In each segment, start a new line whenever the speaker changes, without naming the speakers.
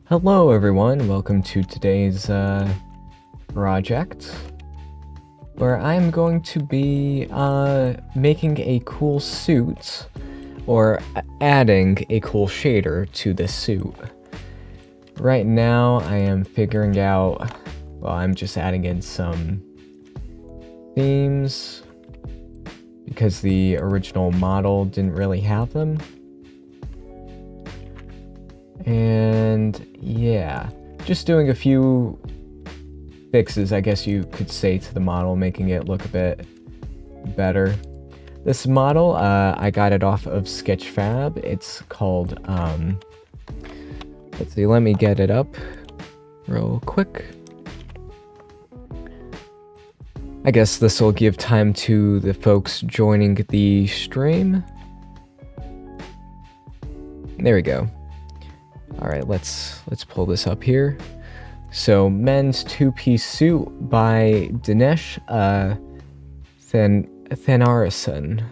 Hello everyone, welcome to today's project, where I'm going to be making a cool suit, or adding a cool shader to this suit. Right now I am figuring out, well, I'm just adding in some themes, because the original model didn't really have them. And yeah, just doing a few fixes, I guess you could say, to the model, making it look a bit better. This model, I got it off of Sketchfab. It's called, let's see, let me get it up real quick. I guess this will give time to the folks joining the stream. There we go. Alright, let's pull this up here. So, men's two-piece suit by Dinesh Thanarasan.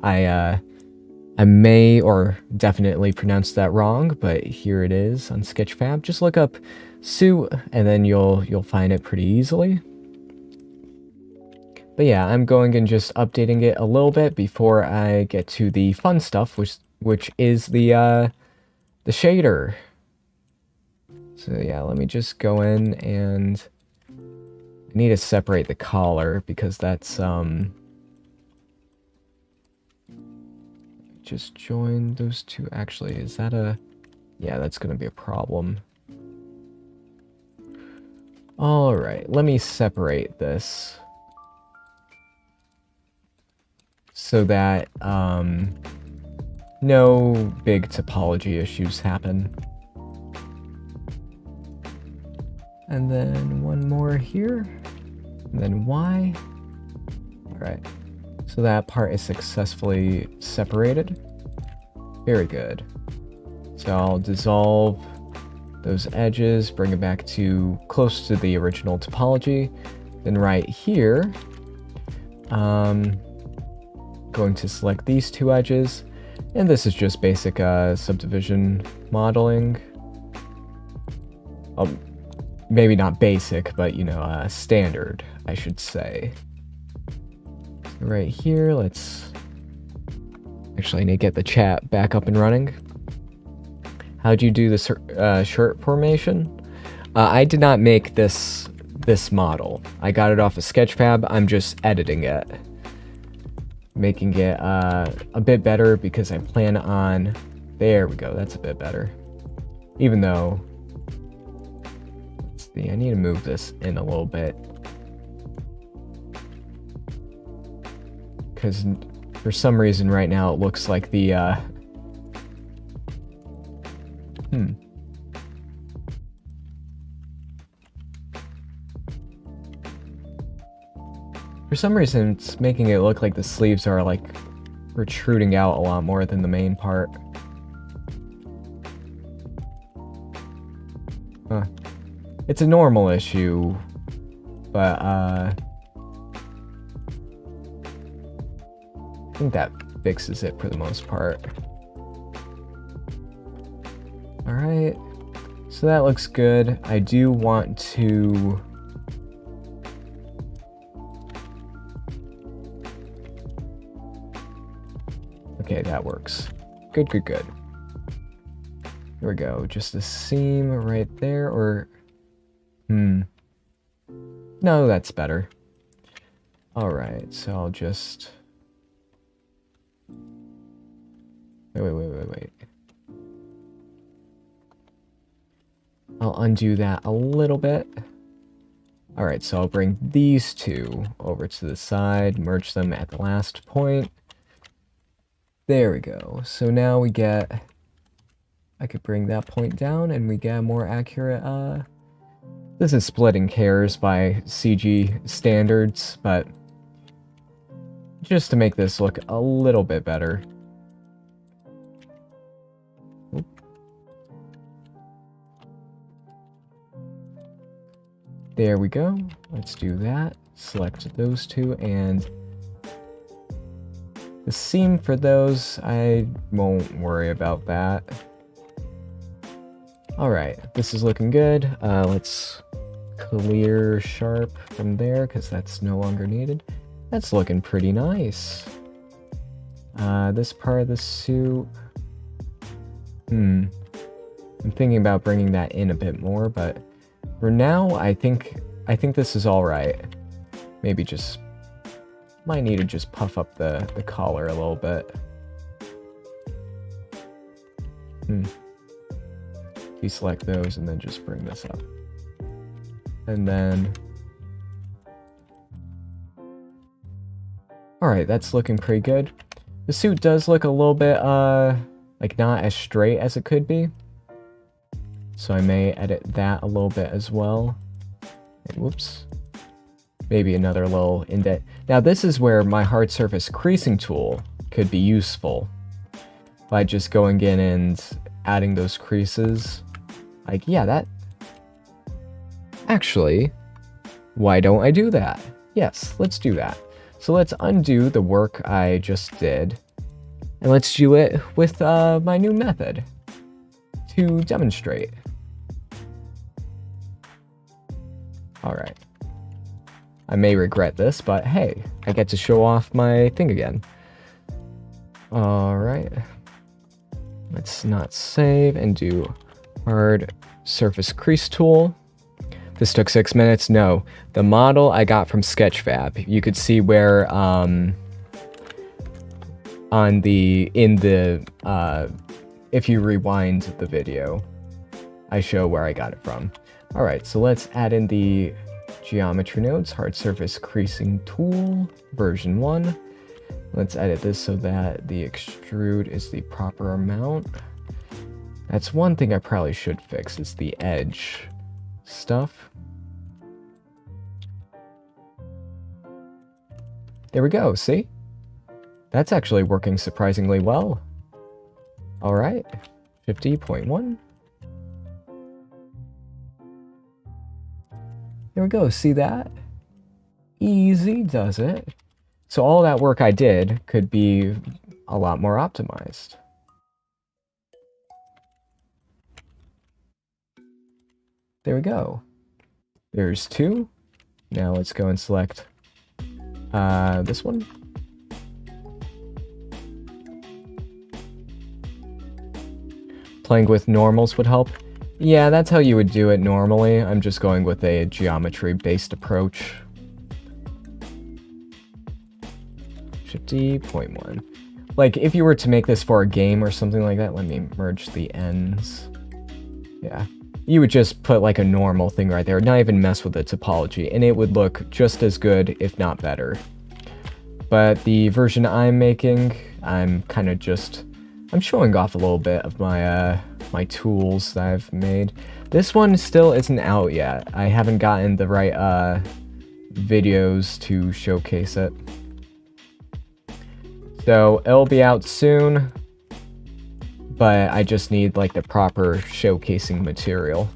I may or definitely pronounced that wrong, but here it is on Sketchfab. Just look up suit and then you'll find it pretty easily. But yeah, I'm going and just updating it a little bit before I get to the fun stuff, which is the shader. So yeah, let me just go in and I need to separate the collar because that's just join those two. Actually, is that yeah, that's gonna be a problem. Alright, let me separate this so that no big topology issues happen. And then one more here, and then Y. Alright, so that part is successfully separated. Very good. So I'll dissolve those edges, bring it back to close to the original topology. Then right here, going to select these two edges, and this is just basic subdivision modeling. Maybe not basic, but you know, standard, I should say. So right here, let's actually need to get the chat back up and running. How'd you do the shirt formation? I did not make this model. I got it off of Sketchfab. I'm just editing it, making it a bit better because I plan on. There we go. That's a bit better. Even though, let's see, I need to move this in a little bit because for some reason right now it looks like the For some reason, it's making it look like the sleeves are, like, protruding out a lot more than the main part. Huh. It's a normal issue, but, I think that fixes it for the most part. Alright, so that looks good. I do want to... Okay, that works. Good, good, good. Here we go. Just a seam right there, or... No, that's better. Alright, so I'll just... Wait. I'll undo that a little bit. Alright, so I'll bring these two over to the side, merge them at the last point. There we go. So now we get... I could bring that point down and we get a more accurate, This is splitting hairs by CG standards, but... just to make this look a little bit better. Oop. There we go. Let's do that. Select those two, and... the seam for those, I won't worry about that. Alright, this is looking good. Let's clear sharp from there, because that's no longer needed. That's looking pretty nice. This part of the suit... I'm thinking about bringing that in a bit more, but for now, I think this is alright. Maybe just... might need to just puff up the collar a little bit. Deselect those and then just bring this up. And then... Alright, that's looking pretty good. The suit does look a little bit, like not as straight as it could be. So I may edit that a little bit as well. And whoops. Maybe another little indent. Now this is where my hard surface creasing tool could be useful. By just going in and adding those creases. Like, yeah, that... Actually, why don't I do that? Yes, let's do that. So let's undo the work I just did. And let's do it with my new method. To demonstrate. Alright. I may regret this, but hey, I get to show off my thing again. Alright. Let's not save and do hard surface crease tool. This took 6 minutes. No, the model I got from Sketchfab. You could see where if you rewind the video, I show where I got it from. All right, so let's add in the geometry nodes, hard surface creasing tool, version 1. Let's edit this so that the extrude is the proper amount. That's one thing I probably should fix, is the edge stuff. There we go, see? That's actually working surprisingly well. Alright, 50.1. There we go, see that? Easy does it. So all that work I did could be a lot more optimized. There we go. There's 2. Now let's go and select this one. Playing with normals would help. Yeah, that's how you would do it normally. I'm just going with a geometry-based approach. 50.1. Like, if you were to make this for a game or something like that, let me merge the ends. Yeah. You would just put like a normal thing right there, not even mess with the topology, and it would look just as good, if not better. But the version I'm making, I'm kind of just... I'm showing off a little bit of my my tools that I've made. This one still isn't out yet. I haven't gotten the right videos to showcase it. So it'll be out soon, but I just need like the proper showcasing material.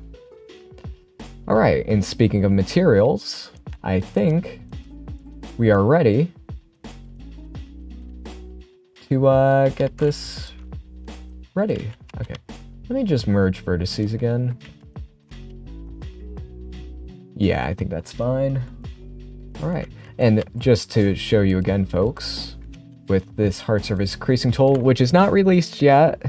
Alright, and speaking of materials, I think we are ready to get this ready. Okay, let me just merge vertices again. Yeah, I think that's fine. Alright, and just to show you again, folks, with this hard surface creasing tool, which is not released yet,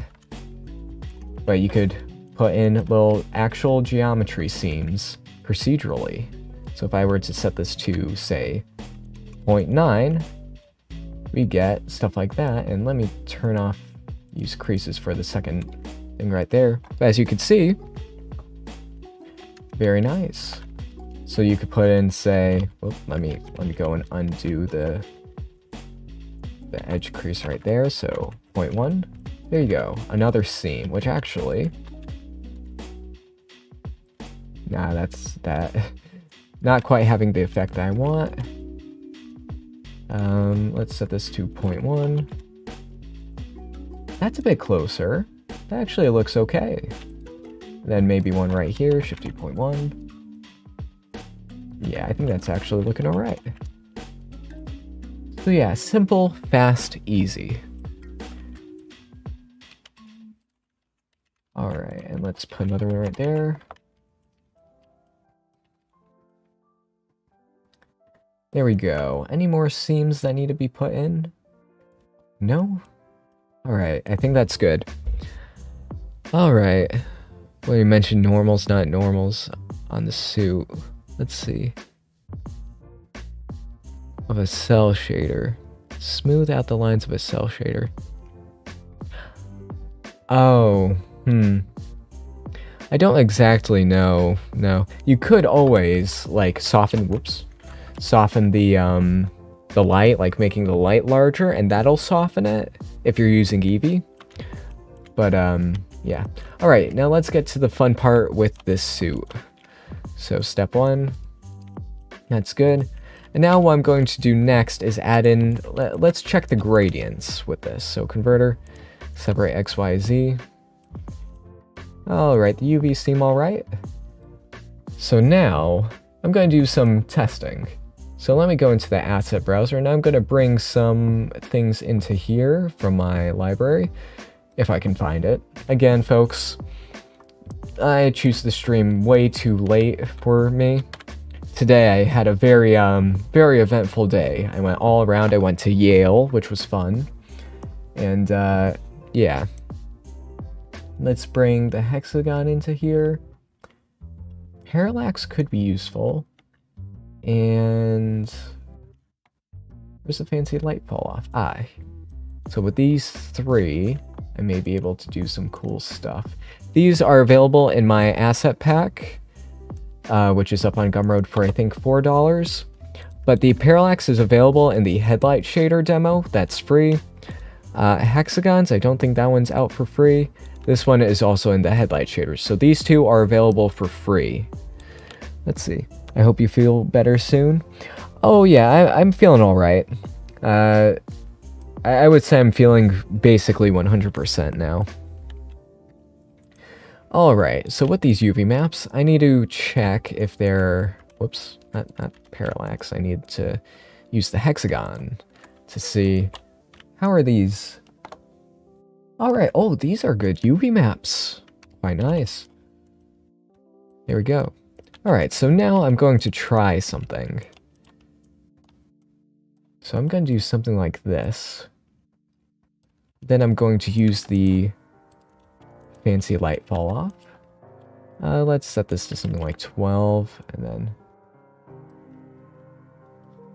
but you could put in little actual geometry seams procedurally. So if I were to set this to, say, 0.9, we get stuff like that. And let me turn off use creases for the second thing right there. But as you can see, very nice. So you could put in, say, well, let me go and undo the edge crease right there. So 0.1. There you go. Another seam, which actually, nah, that's not quite having the effect I want. Let's set this to 0.1. That's a bit closer. That actually looks okay. Then maybe one right here, shift 2.1. Yeah, I think that's actually looking alright. So yeah, simple, fast, easy. Alright, and let's put another one right there. There we go. Any more seams that need to be put in? No? Alright, I think that's good. Alright. Well, you mentioned normals, not normals on the suit. Let's see. Of a cell shader. Smooth out the lines of a cell shader. Oh, I don't exactly know. No. You could always, like, soften the light, like making the light larger, and that'll soften it if you're using Eevee. But, yeah. Alright, now let's get to the fun part with this suit. So, step 1. That's good. And now what I'm going to do next is add in, let's check the gradients with this. So, converter, separate X, Y, Z. Alright, the UVs seem alright. So now, I'm going to do some testing. So let me go into the asset browser, and I'm going to bring some things into here from my library, if I can find it. Again, folks, I choose to stream way too late for me. Today I had a very eventful day. I went all around. I went to Yale, which was fun. And, yeah. Let's bring the hexagon into here. Parallax could be useful. And where's the fancy light fall off? So with these 3, I may be able to do some cool stuff. These are available in my asset pack, which is up on Gumroad for I think $4. But the parallax is available in the headlight shader demo. That's free. Hexagons, I don't think that one's out for free. This one is also in the headlight shaders. So these 2 are available for free. Let's see. I hope you feel better soon. Oh yeah, I'm feeling alright. I would say I'm feeling basically 100% now. Alright, so with these UV maps, I need to check if they're... Whoops, not parallax. I need to use the hexagon to see... How are these? Alright, oh, these are good UV maps. Quite nice. There we go. Alright, so now I'm going to try something. So I'm going to do something like this. Then I'm going to use the fancy light fall off. Let's set this to something like 12, and then...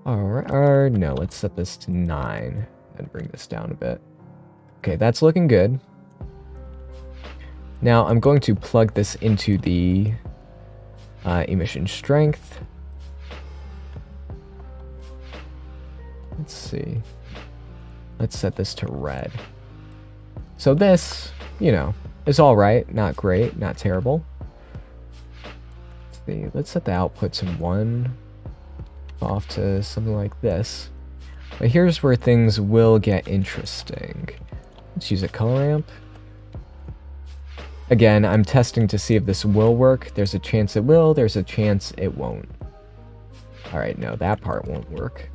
Alright, no, let's set this to 9, and bring this down a bit. Okay, that's looking good. Now I'm going to plug this into the emission strength. Let's see. Let's set this to red. So this, you know, is alright. Not great, not terrible. Let's see. Let's set the output to 1 off to something like this. But here's where things will get interesting. Let's use a color ramp. Again, I'm testing to see if this will work. There's a chance it will, there's a chance it won't. Alright, no, that part won't work.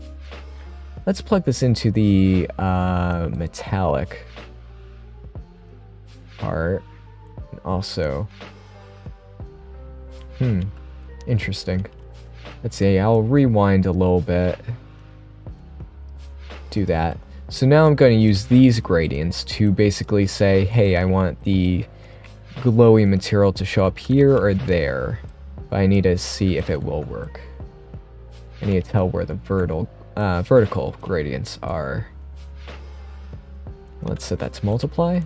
Let's plug this into the metallic part. And also... interesting. Let's see, I'll rewind a little bit. Do that. So now I'm going to use these gradients to basically say, hey, I want the glowy material to show up here or there. But I need to see if it will work. I need to tell where the vertical gradients are. Let's set that to multiply.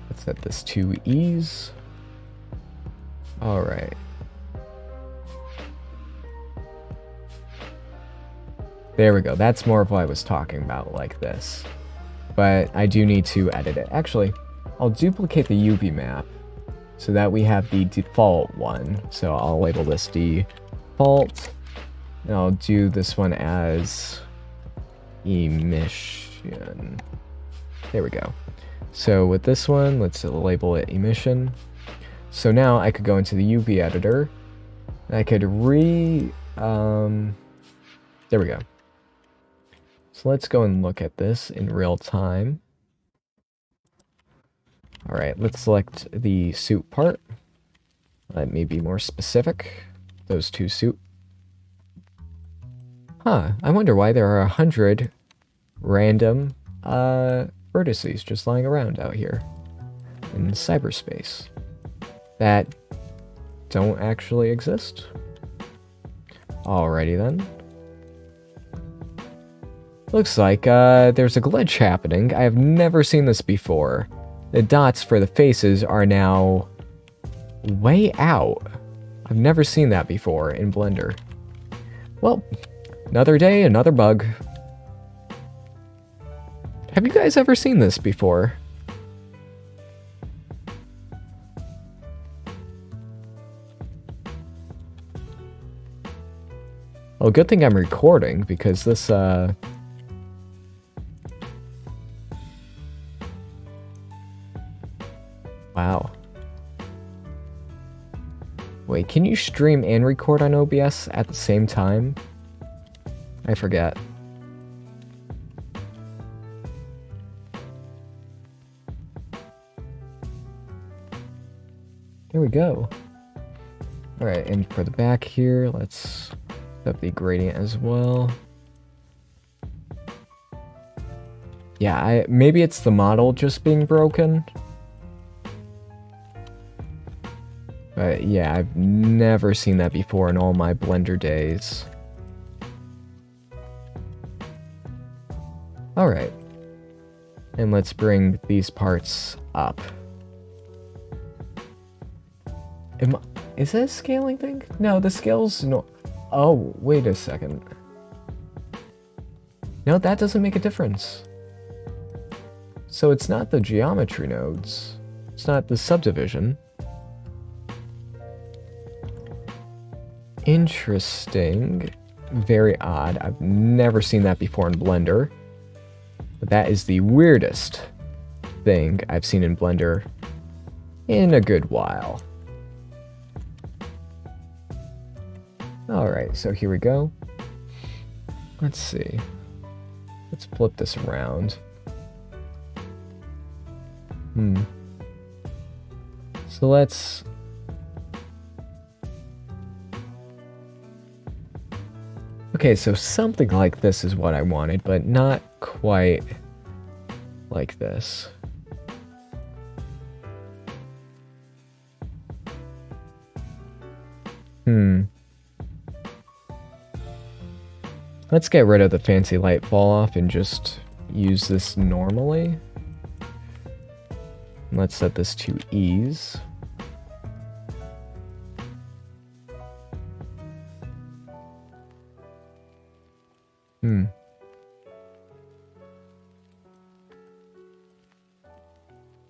Let's set this to ease. Alright. There we go. That's more of what I was talking about, like this. But I do need to edit it. Actually, I'll duplicate the UV map so that we have the default one. So I'll label this default. And I'll do this one as emission. There we go. So with this one, let's label it emission. So now I could go into the UV editor. And I could there we go. So let's go and look at this in real time. Alright, let's select the suit part. Let me be more specific. Those two suit. Huh, I wonder why there are 100 random vertices just lying around out here in cyberspace that don't actually exist. Alrighty then. Looks like there's a glitch happening. I have never seen this before. The dots for the faces are now way out. I've never seen that before in Blender. Well, another day, another bug. Have you guys ever seen this before? Well, good thing I'm recording, because this, wow. Wait, can you stream and record on OBS at the same time? I forget. There we go. Alright, and for the back here, let's set up the gradient as well. Yeah, maybe it's the model just being broken. But yeah, I've never seen that before in all my Blender days. Alright. And let's bring these parts up. Is that a scaling thing? No, the scale's no. Oh, wait a second. No, that doesn't make a difference. So it's not the geometry nodes. It's not the subdivision. Interesting. Very odd. I've never seen that before in Blender. But that is the weirdest thing I've seen in Blender in a good while. Alright, so here we go. Let's see. Let's flip this around. So let's... Okay, so something like this is what I wanted, but not quite like this. Let's get rid of the fancy light fall off and just use this normally. Let's set this to ease.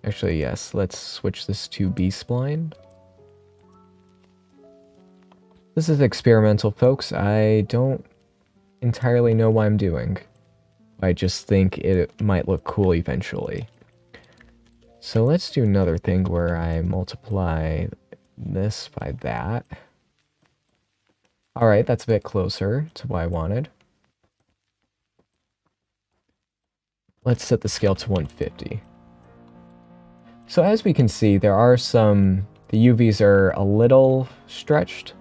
Actually, yes, let's switch this to B-spline. This is experimental, folks. I don't entirely know what I'm doing. I just think it might look cool eventually. So let's do another thing where I multiply this by that. Alright, that's a bit closer to what I wanted. Let's set the scale to 150. So as we can see, there are some... The UVs are a little stretched.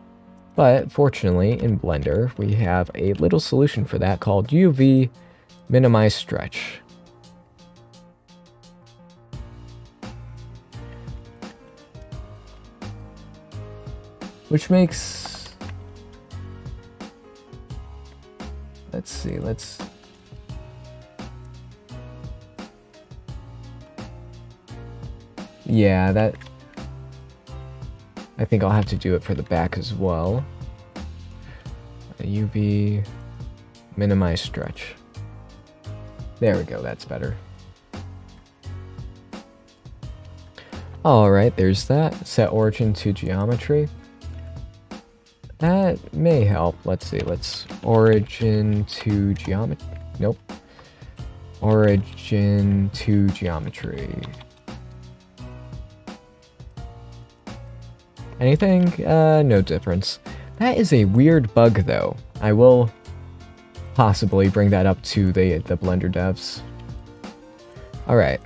But fortunately, in Blender, we have a little solution for that called UV Minimize Stretch. Which makes... Let's see, Yeah, that... I think I'll have to do it for the back as well. UV minimize stretch. There we go, that's better. Alright, there's that. Set origin to geometry. That may help. Let's see, let's origin to geometry. Nope. Origin to geometry. Anything? No difference. That is a weird bug, though. I will possibly bring that up to the Blender devs. Alright.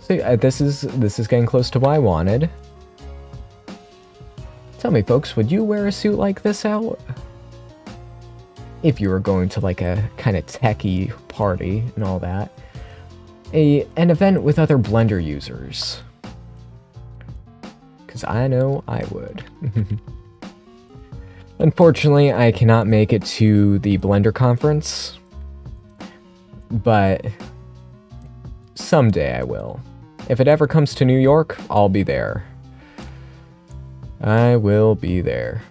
So this is getting close to what I wanted. Tell me, folks, would you wear a suit like this out? If you were going to like a kind of techie party and all that. An event with other Blender users. Because I know I would. Unfortunately, I cannot make it to the Blender conference. But someday I will. If it ever comes to New York, I'll be there. I will be there.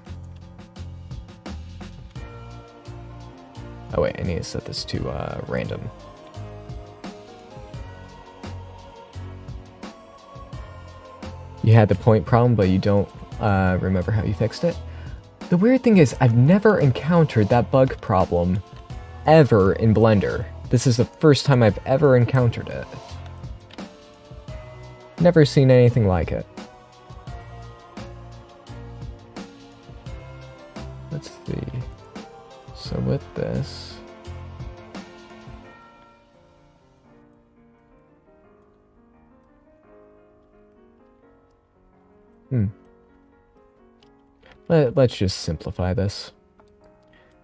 Oh wait, I need to set this to random. You had the point problem, but you don't remember how you fixed it? The weird thing is, I've never encountered that bug problem ever in Blender. This is the first time I've ever encountered it. Never seen anything like it. Let's see. So with this... Let's just simplify this.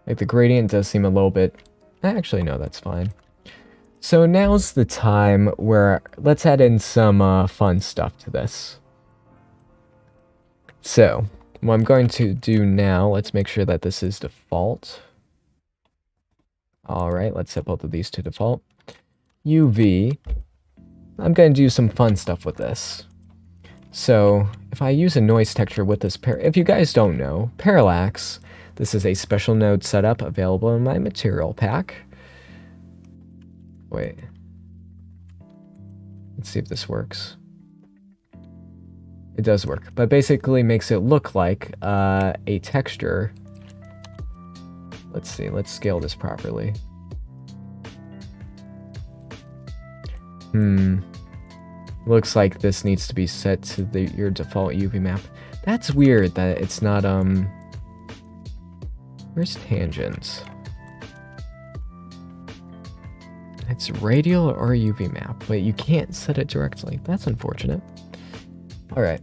Like, the gradient does seem a little bit... Actually, no, that's fine. So now's the time where... Let's add in some fun stuff to this. So, what I'm going to do now, let's make sure that this is default. Alright, let's set both of these to default. UV. I'm going to do some fun stuff with this. So, if I use a noise texture with this if you guys don't know, Parallax, this is a special node setup available in my material pack. Wait. Let's see if this works. It does work, but basically makes it look like a texture. Let's see, let's scale this properly. Looks like this needs to be set to your default UV map. That's weird that it's not, where's tangents? It's radial or UV map. Wait, you can't set it directly. That's unfortunate. Alright.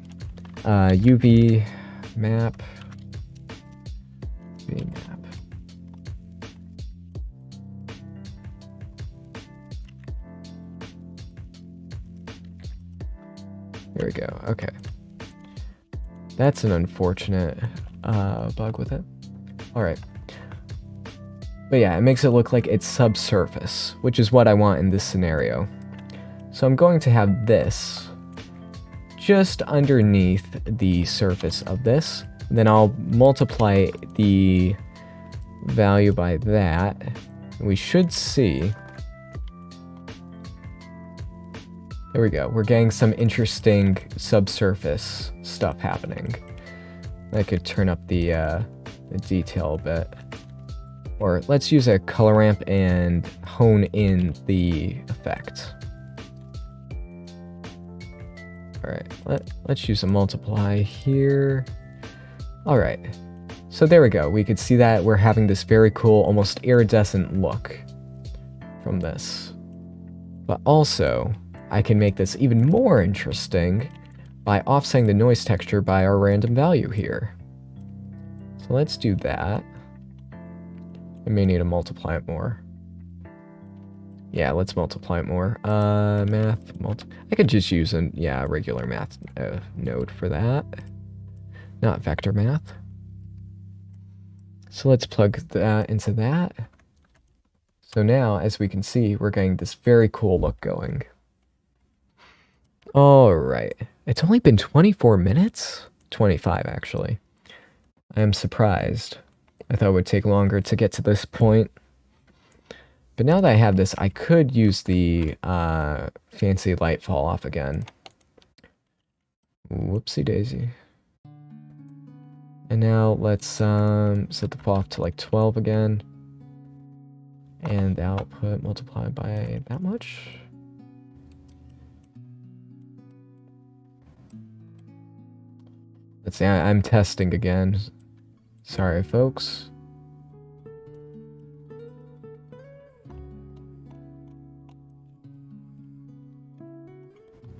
UV map. UV map. There we go. Okay. That's an unfortunate bug with it. Alright. But yeah, it makes it look like it's subsurface, which is what I want in this scenario. So I'm going to have this just underneath the surface of this. Then I'll multiply the value by that. We should see... There we go. We're getting some interesting subsurface stuff happening. I could turn up the detail a bit. Or let's use a color ramp and hone in the effect. Alright, let's use a multiply here. Alright, so there we go. We could see that we're having this very cool, almost iridescent look from this. But also, I can make this even more interesting by offsetting the noise texture by our random value here. So let's do that. I may need to multiply it more. Yeah, let's multiply it more. I could just use a regular math node for that. Not vector math. So let's plug that into that. So now, as we can see, we're getting this very cool look going. Alright. It's only been 24 minutes? 25, actually. I am surprised. I thought it would take longer to get to this point. But now that I have this, I could use the fancy light fall off again. Whoopsie daisy. And now let's set the fall off to like 12 again. And the output multiplied by that much. Let's see, I'm testing again. Sorry, folks.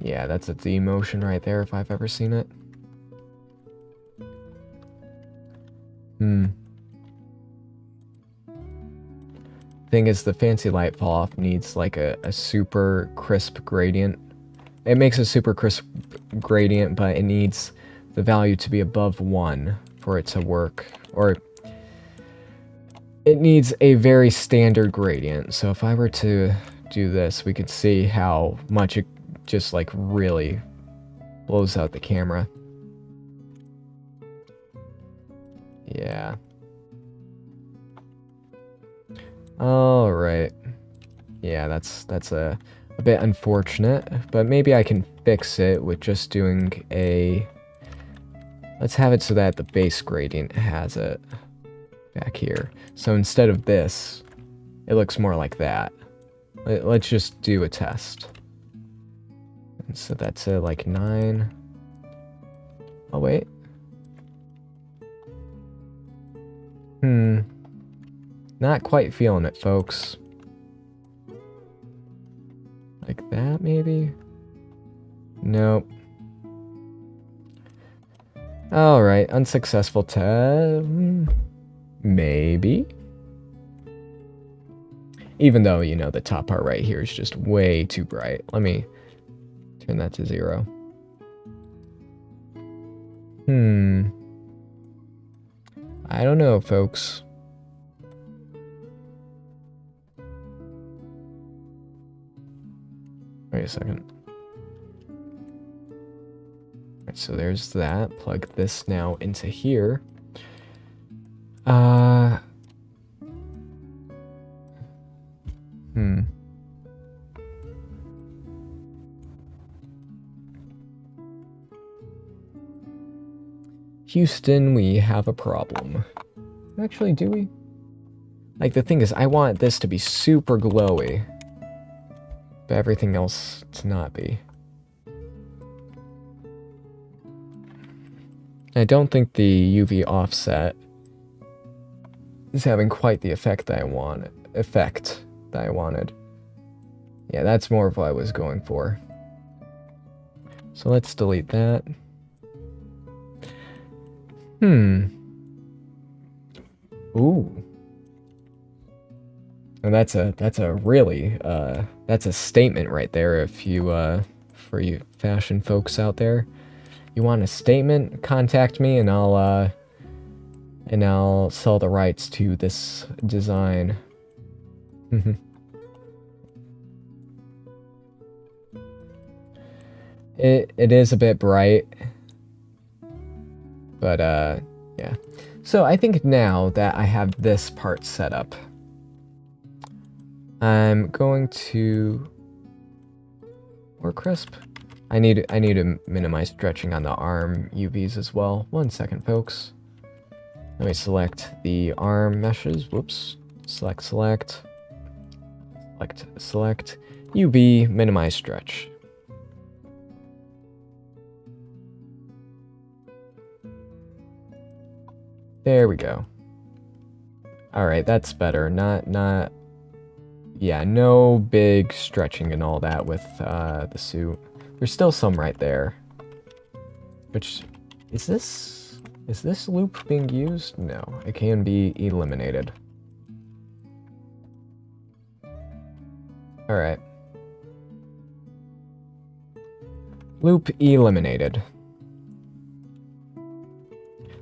Yeah, that's a Z motion right there if I've ever seen it. Thing is, the fancy light fall off needs like a super crisp gradient. It makes a super crisp gradient, but it needs the value to be above 1 for it to work. Or it needs a very standard gradient. So if I were to do this, we could see how much it just like really blows out the camera. Yeah. All right. Yeah, that's a bit unfortunate, but maybe I can fix it with just doing a... Let's have it so that the base gradient has it back here. So instead of this, it looks more like that. Let's just do a test. And so that's like 9. Oh, wait. Not quite feeling it, folks. Like that, maybe? Nope. Alright, unsuccessful test. Maybe? Even though, you know, the top part right here is just way too bright. Let me turn that to 0. I don't know, folks. Wait a second. Alright, so there's that. Plug this now into here. Houston, we have a problem. Actually, do we? Like, the thing is, I want this to be super glowy, but everything else to not be. I don't think the UV offset is having quite the effect that I wanted. Yeah, that's more of what I was going for. So let's delete that. Ooh. And that's a really that's a statement right there. If you for you fashion folks out there, you want a statement, contact me and I'll sell the rights to this design. It is a bit bright. But, yeah. So I think now that I have this part set up, I'm going to... More crisp. I need to minimize stretching on the arm UVs as well. 1 second, folks. Let me select the arm meshes. Whoops. Select. UV, minimize stretch. There we go. Alright, that's better. Yeah, no big stretching and all that with the suit. There's still some right there. Which, is this loop being used? No, it can be eliminated. Alright. Loop eliminated.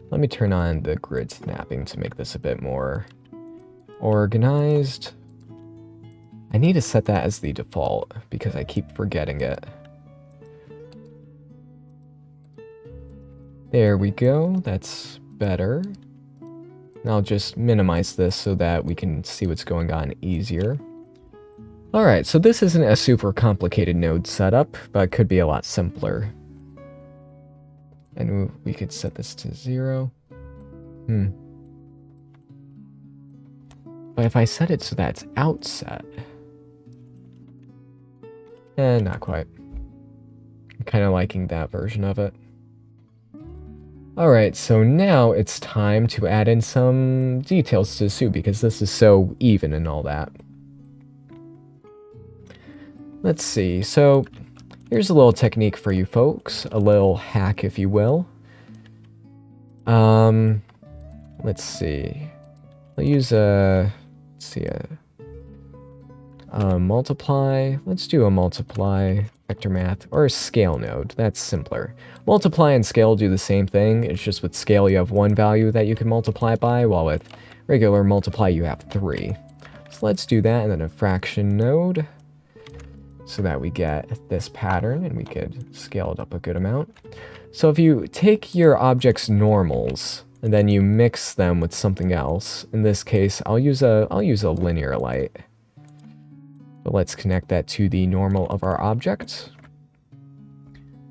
Let me turn on the grid snapping to make this a bit more organized. I need to set that as the default because I keep forgetting it. There we go, that's better. And I'll just minimize this so that we can see what's going on easier. Alright, so this isn't a super complicated node setup, but it could be a lot simpler. And we could set this to 0. But if I set it so that it's outset... not quite. I'm kind of liking that version of it. Alright, so now it's time to add in some details to the suit because this is so even and all that. Let's see, so here's a little technique for you folks, a little hack, if you will. Let's see. I'll use a multiply. Let's do a multiply vector math or a scale node. That's simpler. Multiply and scale do the same thing. It's just with scale you have one value that you can multiply by, while with regular multiply you have 3. So let's do that, and then a fraction node, so that we get this pattern, and we could scale it up a good amount. So if you take your object's normals and then you mix them with something else, in this case I'll use a linear light. But let's connect that to the normal of our object.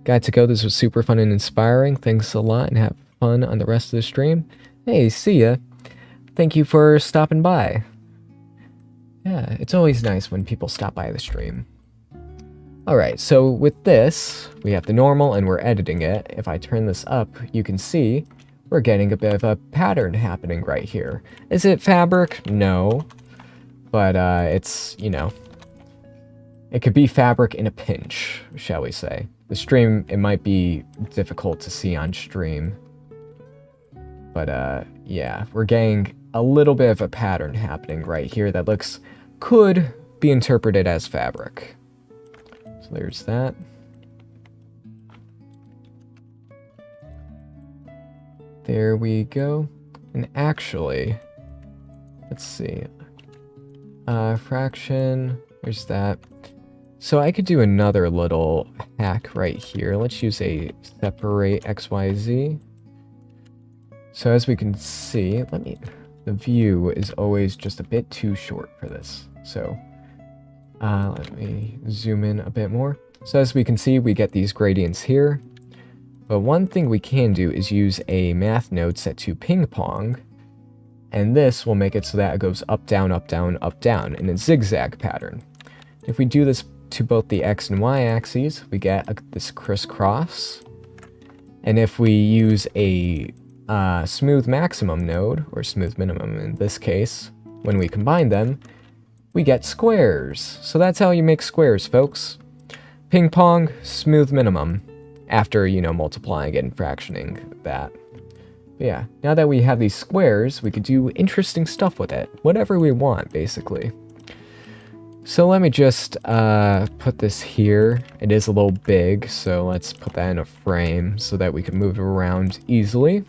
Got to go. This was super fun and inspiring. Thanks a lot, and have fun on the rest of the stream. Hey, see ya. Thank you for stopping by. Yeah, it's always nice when people stop by the stream. Alright, so with this, we have the normal and we're editing it. If I turn this up, you can see we're getting a bit of a pattern happening right here. Is it fabric? No. But it's, you know, it could be fabric in a pinch, shall we say. The stream, it might be difficult to see on stream. But yeah, we're getting a little bit of a pattern happening right here that could be interpreted as fabric. So there's that. There we go. And actually, let's see. Fraction, there's that. So I could do another little hack right here. Let's use a separate XYZ. So as we can see, the view is always just a bit too short for this. So let me zoom in a bit more. So as we can see, we get these gradients here. But one thing we can do is use a math node set to ping pong. And this will make it so that it goes up, down, up, down, up, down in a zigzag pattern. If we do this to both the X and Y axes, we get this crisscross. And if we use a smooth maximum node, or smooth minimum in this case, when we combine them, we get squares. So that's how you make squares, folks. Ping pong, smooth minimum, after, you know, multiplying and fractioning that. But yeah, now that we have these squares, we could do interesting stuff with it. Whatever we want, basically. So let me just put this here. It is a little big, so let's put that in a frame so that we can move it around easily.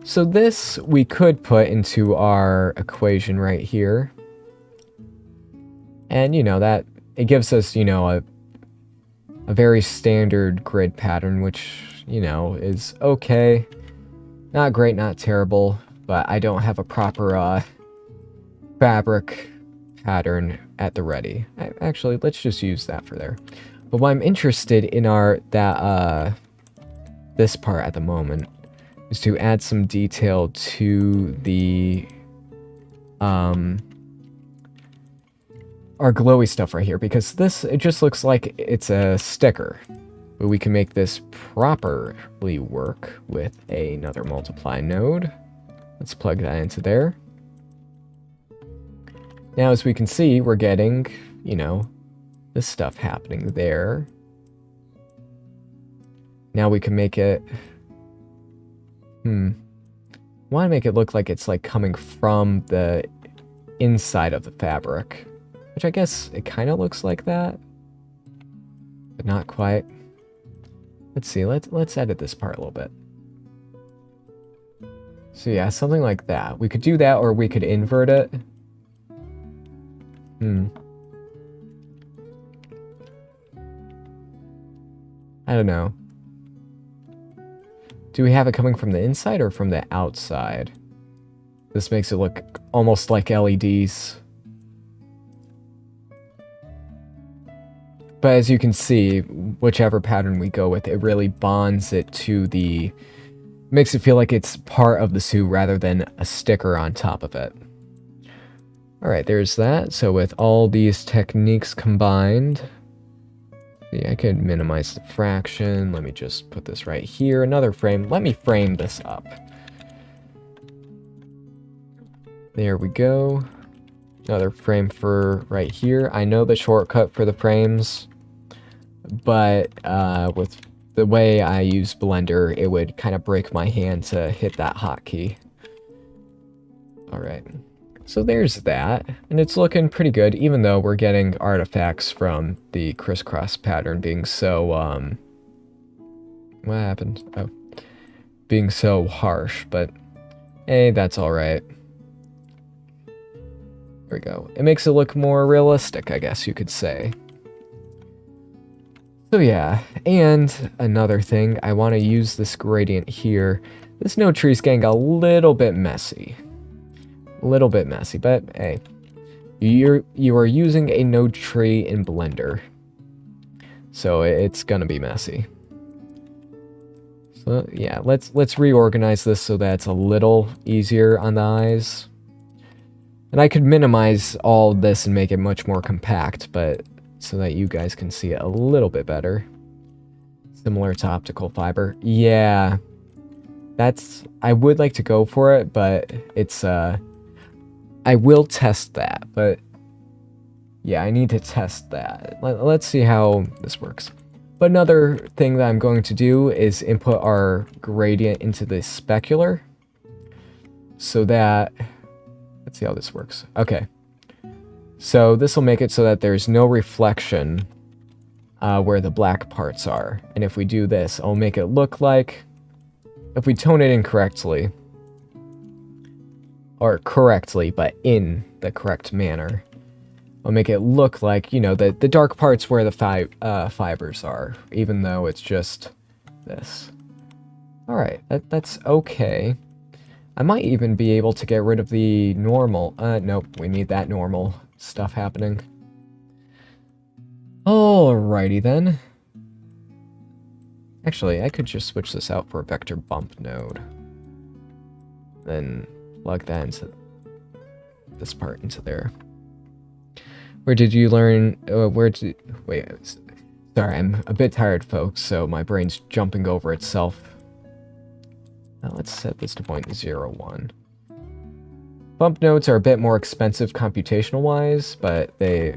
So this we could put into our equation right here. And, you know, that it gives us, you know, a very standard grid pattern, which, you know, is okay. Not great, not terrible, but I don't have a proper fabric pattern at the ready. Actually, let's just use that for there. But what I'm interested in this part at the moment is to add some detail to the our glowy stuff right here, because it just looks like it's a sticker. But we can make this properly work with another multiply node. Let's plug that into there. Now, as we can see, we're getting, you know, this stuff happening there. Now we can make it... want to make it look like it's, like, coming from the inside of the fabric. Which I guess it kind of looks like that. But not quite. Let's see, let's edit this part a little bit. So yeah, something like that. We could do that, or we could invert it. I don't know. Do we have it coming from the inside or from the outside? This makes it look almost like LEDs. But as you can see, whichever pattern we go with, it really bonds it to the... makes it feel like it's part of the suit rather than a sticker on top of it. Alright, there's that. So with all these techniques combined... see, I could minimize the fraction. Let me just put this right here. Another frame. Let me frame this up. There we go. Another frame for right here. I know the shortcut for the frames. but with the way I use Blender, it would kind of break my hand to hit that hotkey. Alright, so there's that, and it's looking pretty good, even though we're getting artifacts from the crisscross pattern being so, what happened? Oh. Being so harsh, but hey, that's alright. There we go. It makes it look more realistic, I guess you could say. So yeah, and another thing, I want to use this gradient here. This node tree is getting a little bit messy. A little bit messy, but hey. You are using a node tree in Blender. So it's gonna be messy. So yeah, let's reorganize this so that it's a little easier on the eyes. And I could minimize all this and make it much more compact, but so that you guys can see it a little bit better. Similar to optical fiber. Yeah. I would like to go for it, but it's I will test that, but yeah, I need to test that. Let's see how this works. But another thing that I'm going to do is input our gradient into the specular so that, let's see how this works. Okay, so this will make it so that there's no reflection where the black parts are. And if we do this, I'll make it look like, if we tone it incorrectly, or correctly, but in the correct manner, I'll make it look like, you know, the dark parts where the fibers are, even though it's just this. Alright, that's okay. I might even be able to get rid of the normal. Nope, we need that normal stuff happening. Alrighty then. Actually, I could just switch this out for a vector bump node. Then plug that into this part into there. Where did you learn, wait, sorry, I'm a bit tired, folks, so my brain's jumping over itself. Now let's set this to 0.01. Bump nodes are a bit more expensive computational-wise, but they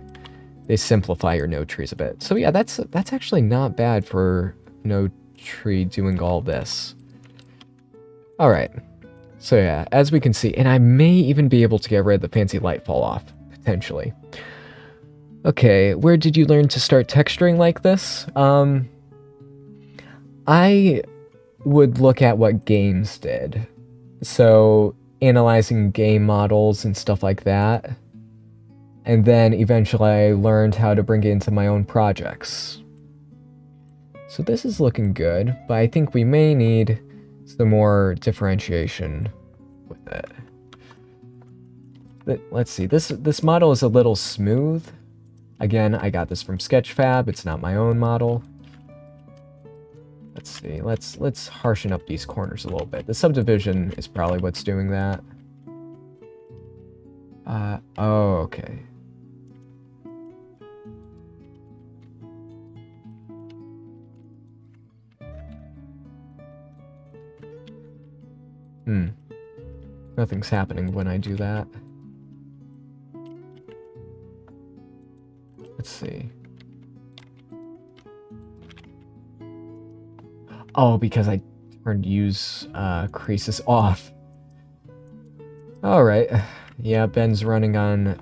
simplify your node trees a bit. So yeah, that's actually not bad for node tree doing all this. Alright, so yeah, as we can see, and I may even be able to get rid of the fancy light fall off, potentially. Okay, where did you learn to start texturing like this? I would look at what games did. So, analyzing game models and stuff like that. And then eventually I learned how to bring it into my own projects. So this is looking good, but I think we may need some more differentiation with it. But let's see, this model is a little smooth. Again, I got this from Sketchfab, it's not my own model. Let's see, let's harshen up these corners a little bit. The subdivision is probably what's doing that. Oh, okay. Nothing's happening when I do that. Let's see. Oh, because I turned use creases off. Alright. Yeah, Ben's running on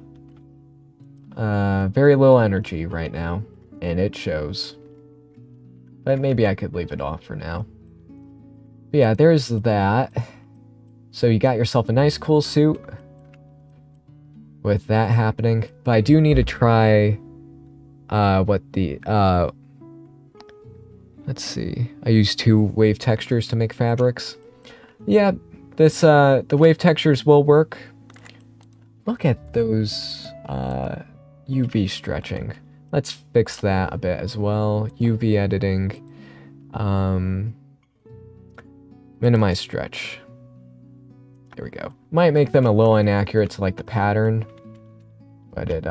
very little energy right now, and it shows. But maybe I could leave it off for now. But yeah, there's that. So you got yourself a nice cool suit with that happening. But I do need to try what the let's see. I use 2 wave textures to make fabrics. Yeah, this the wave textures will work. Look at those UV stretching. Let's fix that a bit as well. UV editing. Minimize stretch. There we go. Might make them a little inaccurate to like the pattern, but it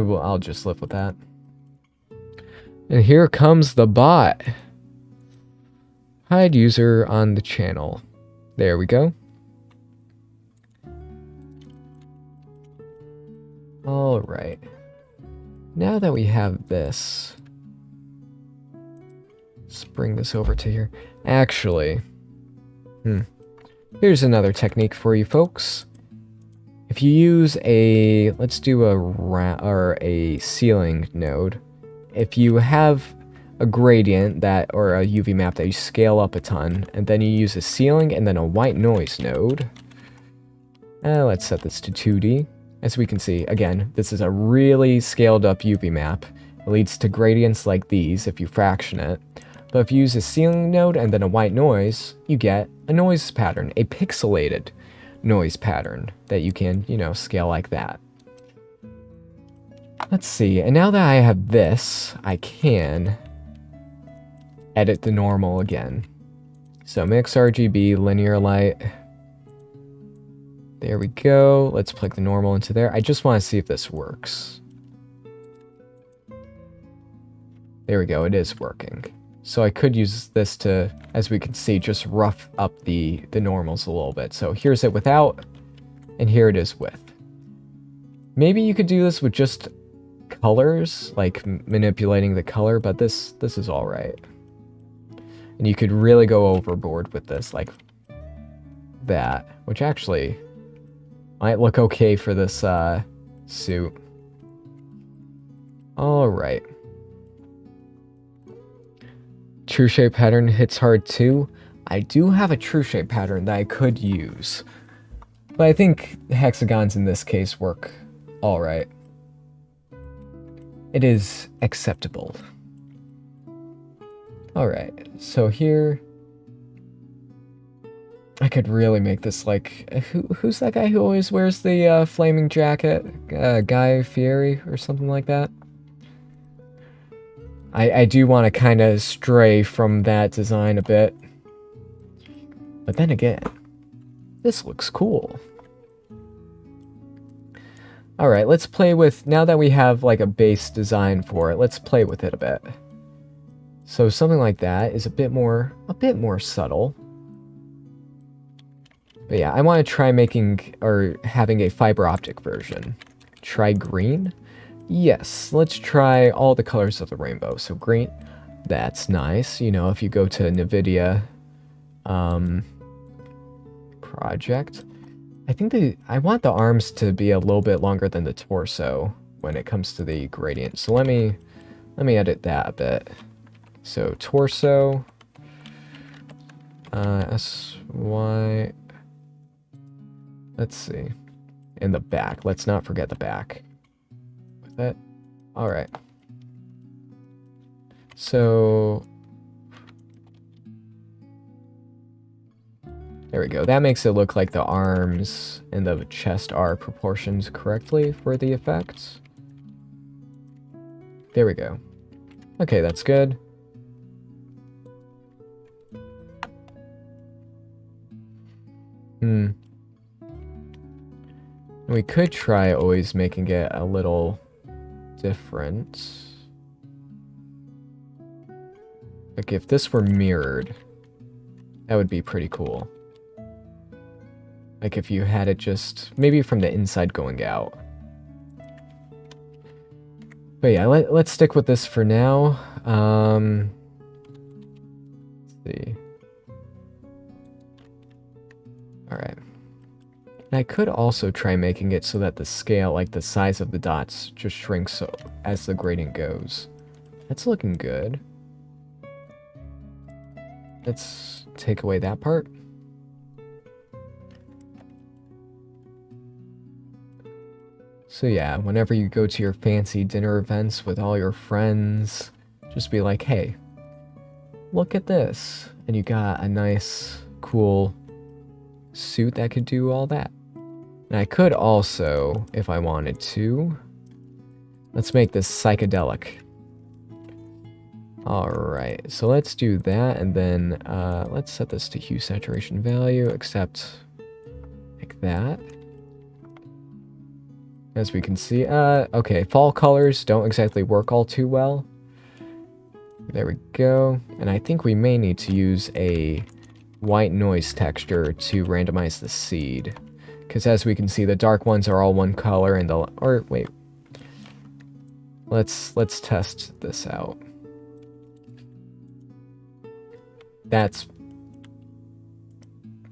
well, I'll just live with that. And here comes the bot. Hide user on the channel. There we go. Alright. Now that we have this, let's bring this over to here. Actually, here's another technique for you folks. If you use a, let's do a ceiling node. If you have a gradient that, or a UV map that you scale up a ton, and then you use a ceiling and then a white noise node. Let's set this to 2D. As we can see, again, this is a really scaled up UV map. It leads to gradients like these if you fraction it. But if you use a ceiling node and then a white noise, you get a noise pattern, a pixelated noise pattern that you can, you know, scale like that. Let's see, and now that I have this, I can edit the normal again. So mix RGB, linear light. There we go. Let's plug the normal into there. I just want to see if this works. There we go, it is working. So I could use this to, as we can see, just rough up the normals a little bit. So here's it without, and here it is with. Maybe you could do this with just colors, like manipulating the color, but this is all right. And you could really go overboard with this, like that, which actually might look okay for this suit. All right. True shape pattern hits hard too. I do have a true shape pattern that I could use, but I think hexagons in this case work all right. It is acceptable. All right, so here I could really make this like, who's that guy who always wears the flaming jacket? Guy Fieri or something like that? I do want to kind of stray from that design a bit. But then again, this looks cool. Alright, let's play with, now that we have like a base design for it, let's play with it a bit. So something like that is a bit more subtle. But yeah, I want to try making, or having a fiber optic version. Try green? Yes, let's try all the colors of the rainbow. So green, that's nice. You know, if you go to NVIDIA project, I think I want the arms to be a little bit longer than the torso when it comes to the gradient. So let me edit that a bit. So torso, SY, let's see, in the back. Let's not forget the back. With that, all right. So there we go. That makes it look like the arms and the chest are proportioned correctly for the effects. There we go. Okay, that's good. We could try always making it a little different. Like if this were mirrored, that would be pretty cool. Like if you had it just, maybe from the inside going out. But yeah, let's stick with this for now. Let's see. Alright. And I could also try making it so that the scale, like the size of the dots, just shrinks so as the gradient goes. That's looking good. Let's take away that part. So yeah, whenever you go to your fancy dinner events with all your friends, just be like, hey, look at this. And you got a nice, cool suit that could do all that. And I could also, if I wanted to, let's make this psychedelic. Alright, so let's do that, and then let's set this to hue saturation value, except like that. As we can see, okay, fall colors don't exactly work all too well. There we go. And I think we may need to use a white noise texture to randomize the seed. Because as we can see, the dark ones are all one color and the... Or, wait. Let's test this out. That's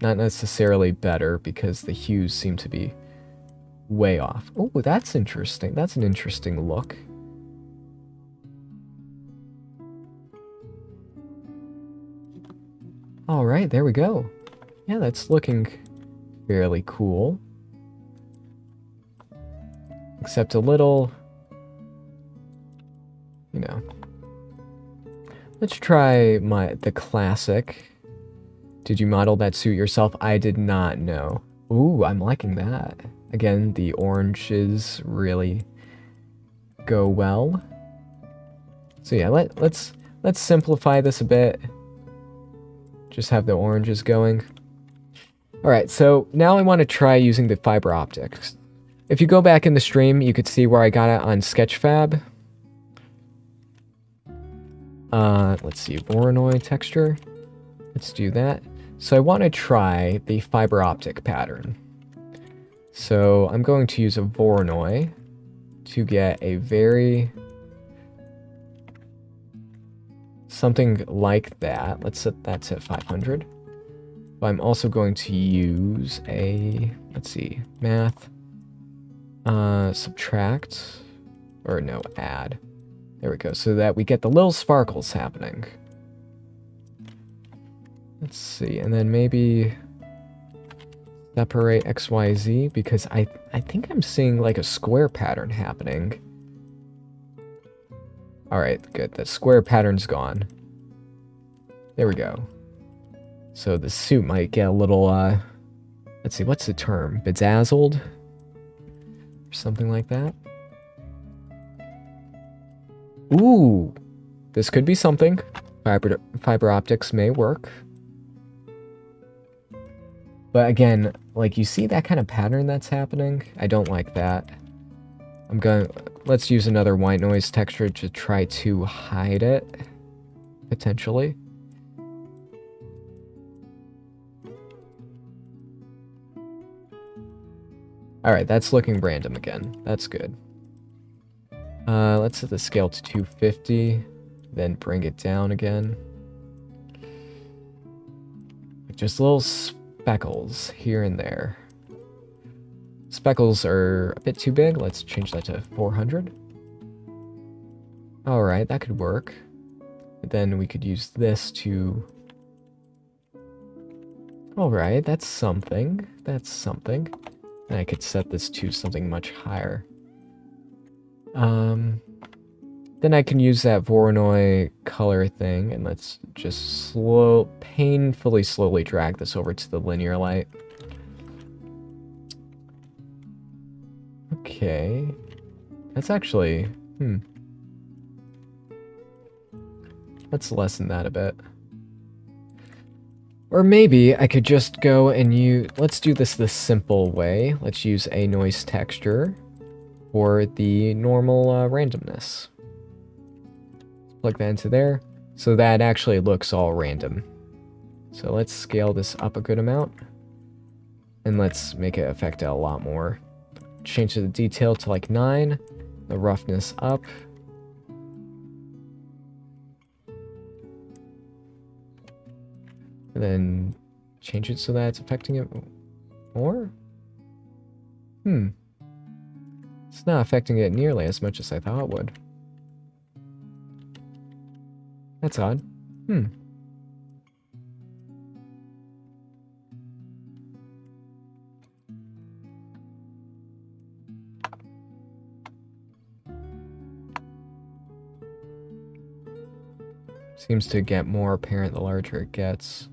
not necessarily better because the hues seem to be way off. Oh, that's interesting. That's an interesting look. All right, there we go. Yeah, that's looking fairly cool. Except a little, you know. Let's try the classic. Did you model that suit yourself? I did not know. Ooh, I'm liking that. Again, the oranges really go well. So yeah, let's simplify this a bit. Just have the oranges going. Alright, so now I want to try using the fiber optics. If you go back in the stream, you could see where I got it on Sketchfab. Let's see, Voronoi texture. Let's do that. So I want to try the fiber optic pattern. So I'm going to use a Voronoi to get a very... something like that. Let's set that to 500. But I'm also going to use a, let's see, math, subtract, or no, add. There we go, so that we get the little sparkles happening. Let's see, and then maybe separate XYZ, because I think I'm seeing like a square pattern happening. Alright, good, the square pattern's gone. There we go. So the suit might get a little, let's see, what's the term? Bedazzled? Or something like that? Ooh! This could be something. Fiber optics may work. But again, like, you see that kind of pattern that's happening? I don't like that. Let's use another white noise texture to try to hide it. Potentially. Alright, that's looking random again. That's good. Let's set the scale to 250, then bring it down again. Just little speckles here and there. Speckles are a bit too big. Let's change that to 400. Alright, that could work. Then we could use this to... Alright, that's something. That's something. And I could set this to something much higher. Then I can use that Voronoi color thing, and let's just painfully slowly drag this over to the linear light. Okay. That's actually, let's lessen that a bit. Or maybe I could just go and let's do this the simple way. Let's use a noise texture for the normal randomness. Plug that into there, so that actually looks all random. So let's scale this up a good amount, and let's make it affect it a lot more. Change the detail to like 9, the roughness up. And then change it so that it's affecting it more? It's not affecting it nearly as much as I thought it would. That's odd. Seems to get more apparent the larger it gets.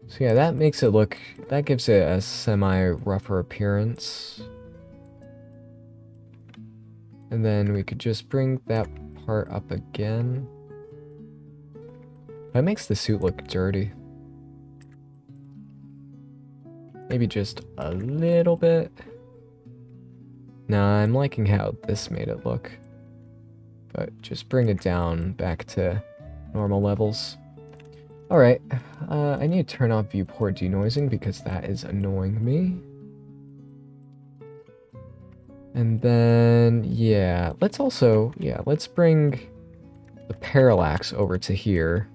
So yeah, that makes it look, that gives it a semi-rougher appearance. And then we could just bring that part up again. That makes the suit look dirty. Maybe just a little bit. Nah, I'm liking how this made it look. But just bring it down back to normal levels. Alright, I need to turn off viewport denoising because that is annoying me. And then, yeah, let's bring the parallax over to here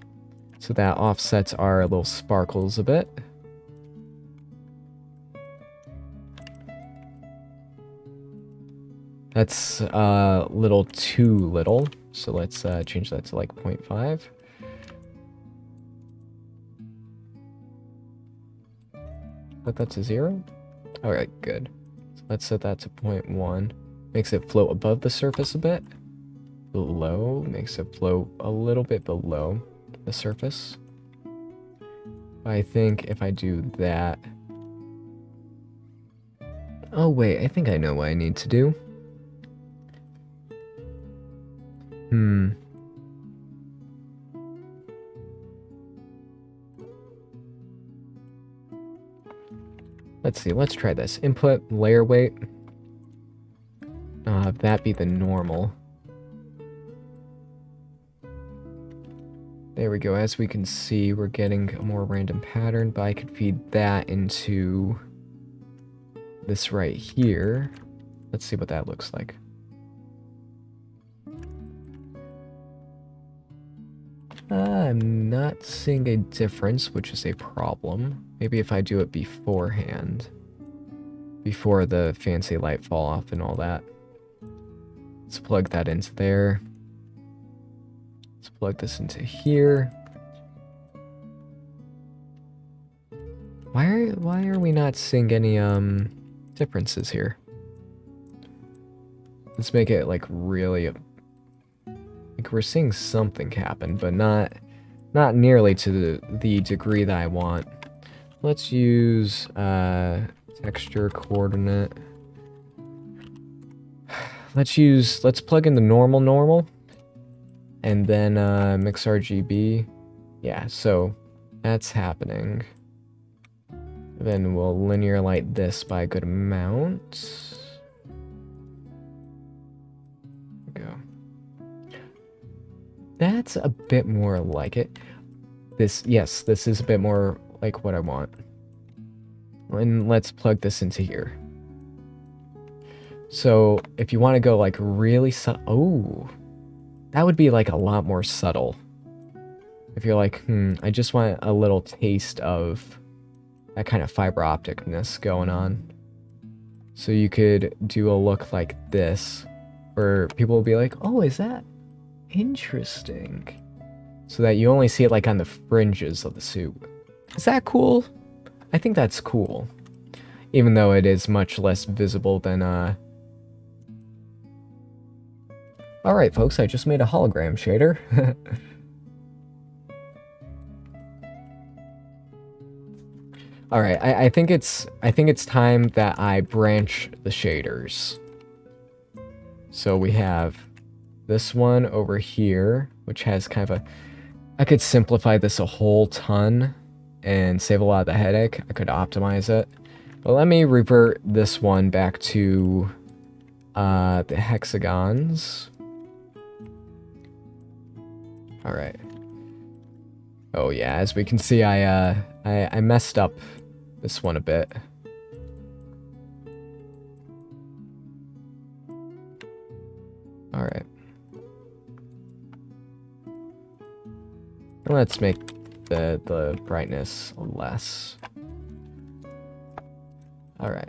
so that offsets our little sparkles a bit. That's a little too little, so let's change that to like 0.5. Put that to 0. Alright, good. So let's set that to 0.1. Makes it float above the surface a bit. Below, makes it float a little bit below the surface. I think if I do that... Oh wait, I think I know what I need to do. Let's see, let's try this. Input layer weight. Have that be the normal. There we go. As we can see, we're getting a more random pattern, but I could feed that into this right here. Let's see what that looks like. I'm not seeing a difference, which is a problem. Maybe if I do it beforehand. Before the fancy light fall off and all that. Let's plug that into there. Let's plug this into here. Why are we not seeing any differences here? Let's make it like really like we're seeing something happen, but not nearly to the degree that I want. Let's use texture coordinate. Let's plug in the normal and then mix RGB. Yeah, so that's happening. Then we'll linear light this by a good amount. There we go. That's a bit more like it. This is a bit more like what I want. And let's plug this into here. So if you want to go like really oh, that would be like a lot more subtle. If you're like, I just want a little taste of that kind of fiber opticness going on. So you could do a look like this, where people will be like, oh, is that interesting? So that you only see it like on the fringes of the suit. Is that cool? I think that's cool. Even though it is much less visible than, Alright folks, I just made a hologram shader. Alright, I think it's time that I branch the shaders. So we have this one over here, which has kind of a... I could simplify this a whole ton and save a lot of the headache. I could optimize it. But let me revert this one back to the hexagons. Alright. Oh yeah, as we can see, I messed up this one a bit. Alright. Let's make the brightness less. Alright.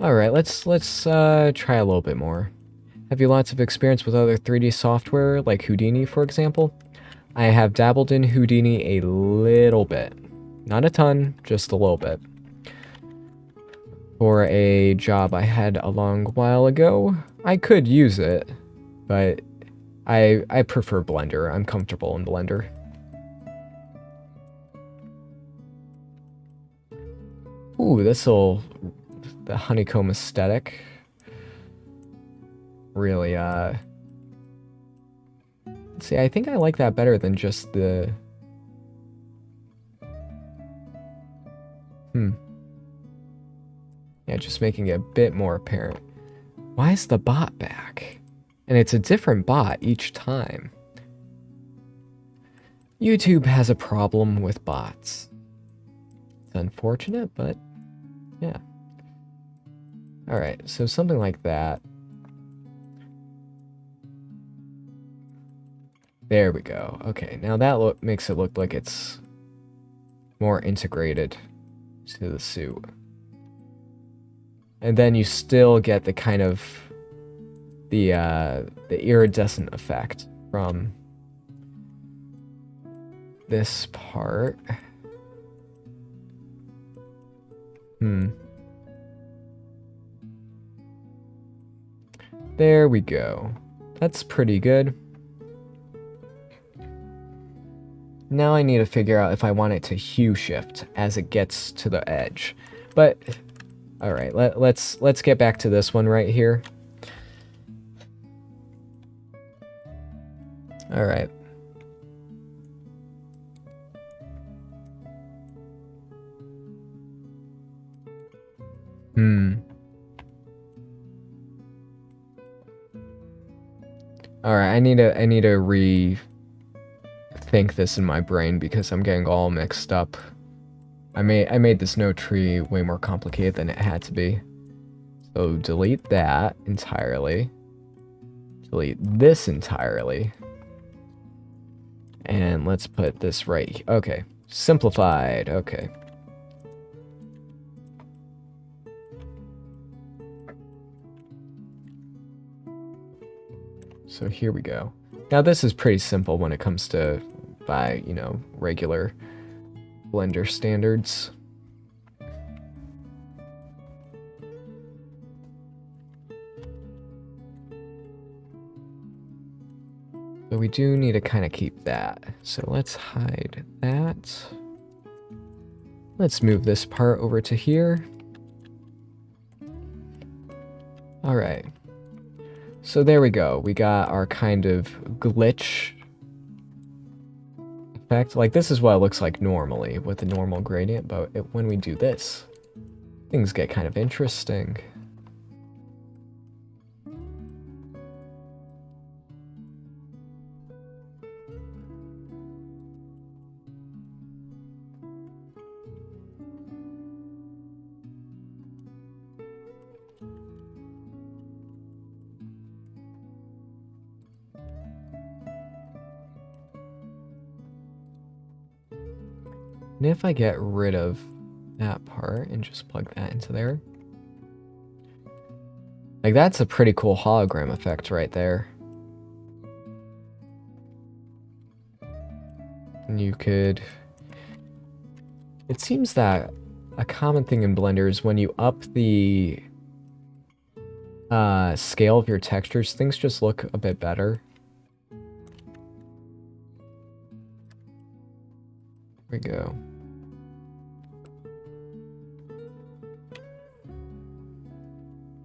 Alright, let's try a little bit more. Have you lots of experience with other 3D software, like Houdini, for example? I have dabbled in Houdini a little bit. Not a ton, just a little bit. For a job I had a long while ago, I could use it, but I prefer Blender. I'm comfortable in Blender. Ooh, the honeycomb aesthetic. Really, see, I think I like that better than just the... Yeah, just making it a bit more apparent. Why is the bot back? And it's a different bot each time. YouTube has a problem with bots. It's unfortunate, but yeah. Alright, so something like that. There we go. Okay, now that makes it look like it's more integrated to the suit. And then you still get the kind of the iridescent effect from this part. There we go. That's pretty good. Now I need to figure out if I want it to hue shift as it gets to the edge. But all right, let's get back to this one right here. All right. All right, I need to rethink this in my brain because I'm getting all mixed up. I made this node tree way more complicated than it had to be. So delete that entirely. Delete this entirely. And let's put this right. Okay, simplified. Okay. So here we go. Now this is pretty simple when it comes to, by, you know, regular Blender standards. So we do need to kind of keep that. So let's hide that. Let's move this part over to here. All right. So there we go. We got our kind of glitch effect. Like this is what it looks like normally with the normal gradient, but when we do this, things get kind of interesting. And if I get rid of that part and just plug that into there, like that's a pretty cool hologram effect right there. And you could, it seems that a common thing in Blender is when you up the scale of your textures, things just look a bit better. There we go.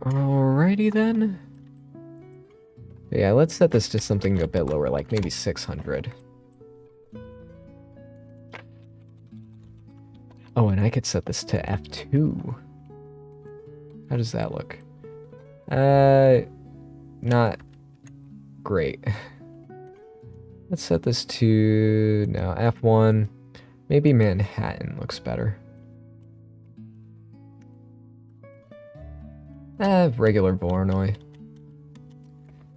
Alrighty then. Yeah, let's set this to something a bit lower, like maybe 600. Oh, and I could set this to F2. How does that look? Not great. Let's set this to, no, F1. Maybe Manhattan looks better. Regular Voronoi.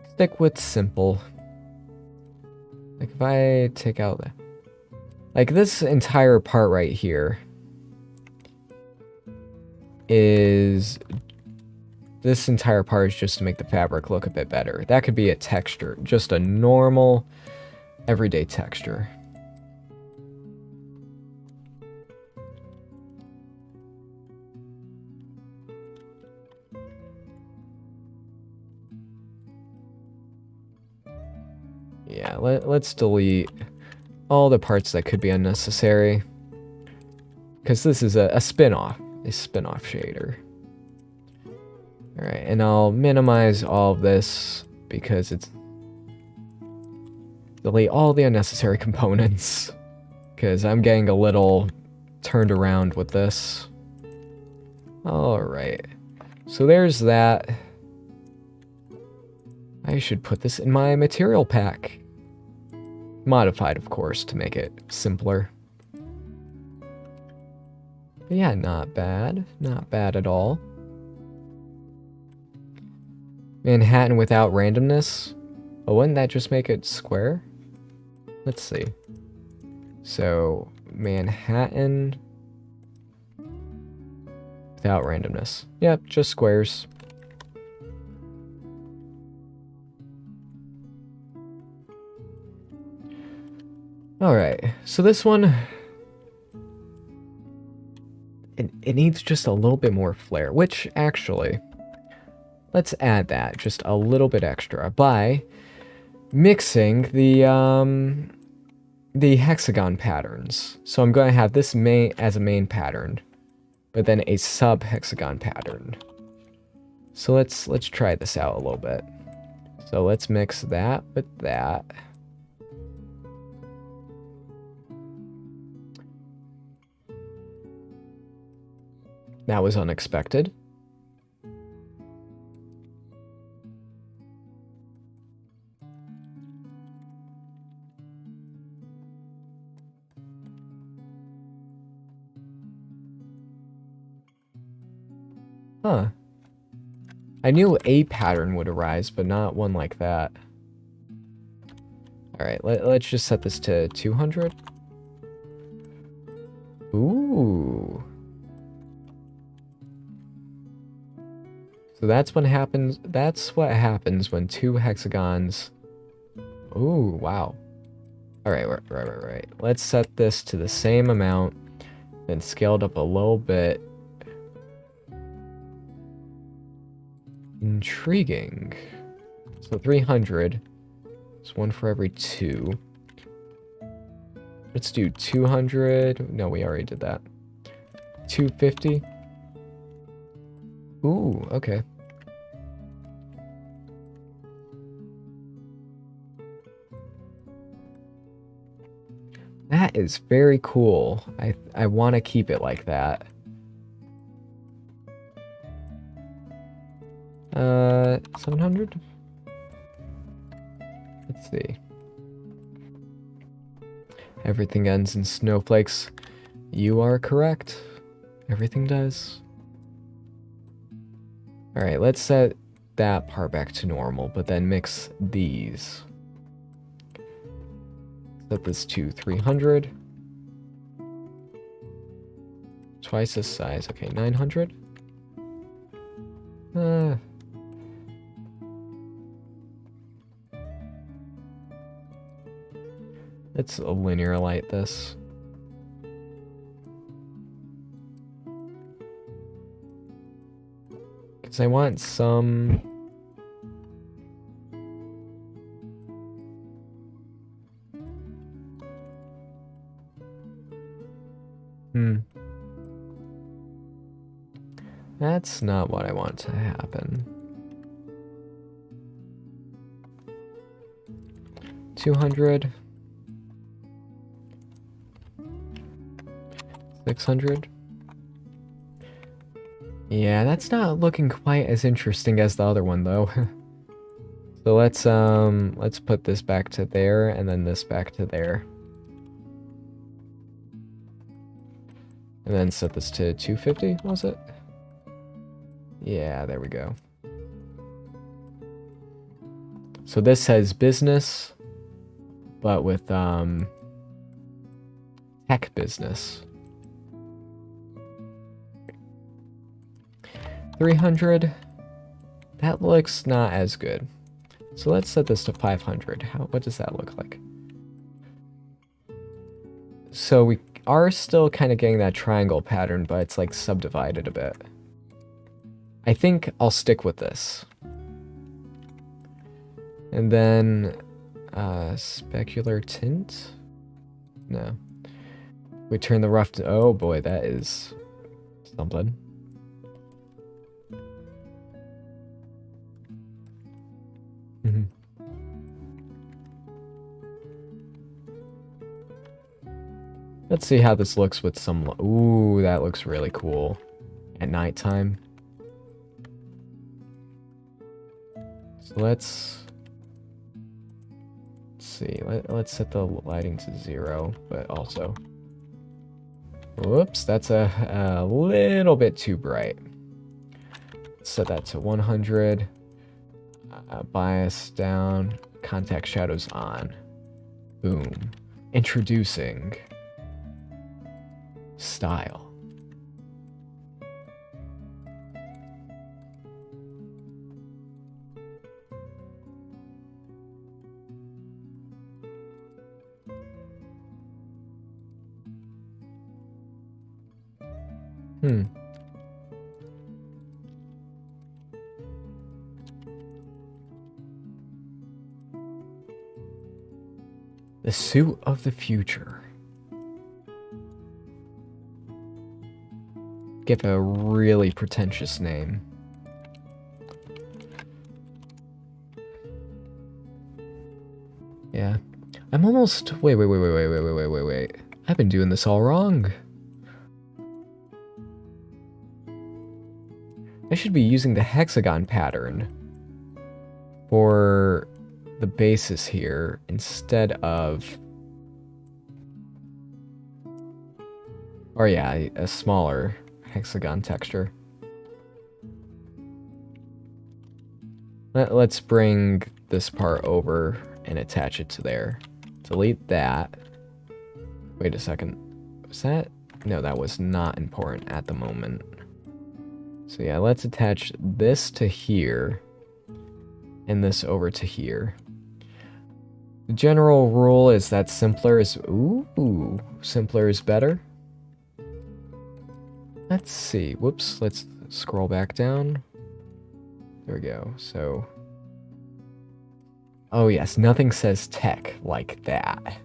Stick with simple. Like if I take out the, like this entire part right here is, this entire part is just to make the fabric look a bit better. That could be a texture, just a normal everyday texture. Yeah, let's delete all the parts that could be unnecessary, because this is a spin-off shader. Alright, and I'll minimize all of this because it's, delete all the unnecessary components, because I'm getting a little turned around with this. Alright, So there's that. I should put this in my material pack. Modified, of course, to make it simpler. But yeah, not bad. Not bad at all. Manhattan without randomness? Oh, wouldn't that just make it square? Let's see. So, Manhattan without randomness. Yep, just squares. Alright, so this one, it needs just a little bit more flair, which actually, let's add that just a little bit extra by mixing the hexagon patterns. So I'm going to have this as a main pattern, but then a sub-hexagon pattern. So let's try this out a little bit. So let's mix that with that. That was unexpected. Huh. I knew a pattern would arise, but not one like that. Alright, let's just set this to 200. Ooh. So that's what happens when two hexagons... Ooh, wow. Alright, right. Let's set this to the same amount, then scale it up a little bit. Intriguing. So 300. It's one for every two. Let's do 200. No, we already did that. 250. Ooh, okay. That is very cool. I want to keep it like that. 700? Let's see. Everything ends in snowflakes. You are correct. Everything does. Alright, let's set that part back to normal, but then mix these. Set this to 300. Twice this size. Okay, 900. Let's linear light this. Because I want some... That's not what I want to happen. 200. 600. Yeah, that's not looking quite as interesting as the other one, though. So let's put this back to there, and then this back to there. And then set this to 250, was it? Yeah, there we go. So this says business, but with tech business. 300. That looks not as good. So let's set this to 500. What does that look like? So we are still kind of getting that triangle pattern, but it's like subdivided a bit. I think I'll stick with this. And then specular tint? No. We turn the rough to... Oh boy, that is something. Let's see how this looks with some... Ooh, that looks really cool. At nighttime. let's see. Let's set the lighting to 0, but also... Whoops, that's a little bit too bright. Set that to 100. Bias down. Contact shadows on. Boom. Introducing style. The suit of the future. Give a really pretentious name. Yeah. I'm almost... Wait. I've been doing this all wrong. I should be using the hexagon pattern for the basis here instead of... Or yeah, a smaller hexagon texture. Let's bring this part over and attach it to there. Delete that. Wait a second. Was that? No, that was not important at the moment. So yeah, let's attach this to here and this over to here. The general rule is that simpler is... Ooh, simpler is better. Let's see. Whoops, let's scroll back down. There we go. So... Oh yes, nothing says tech like that.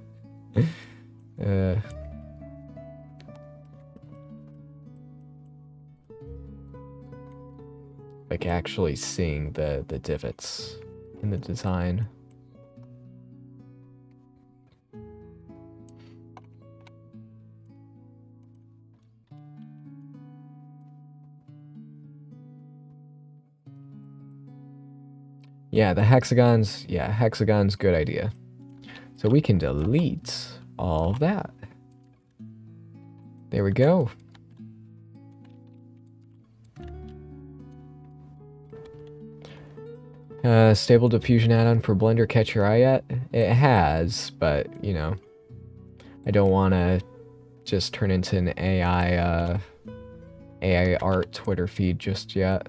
Like actually seeing the divots in the design. Yeah, the hexagons, hexagons, good idea. So we can delete all of that. There we go. Stable diffusion add-on for Blender catch your eye yet? It has, but, you know, I don't want to just turn into an AI art Twitter feed just yet.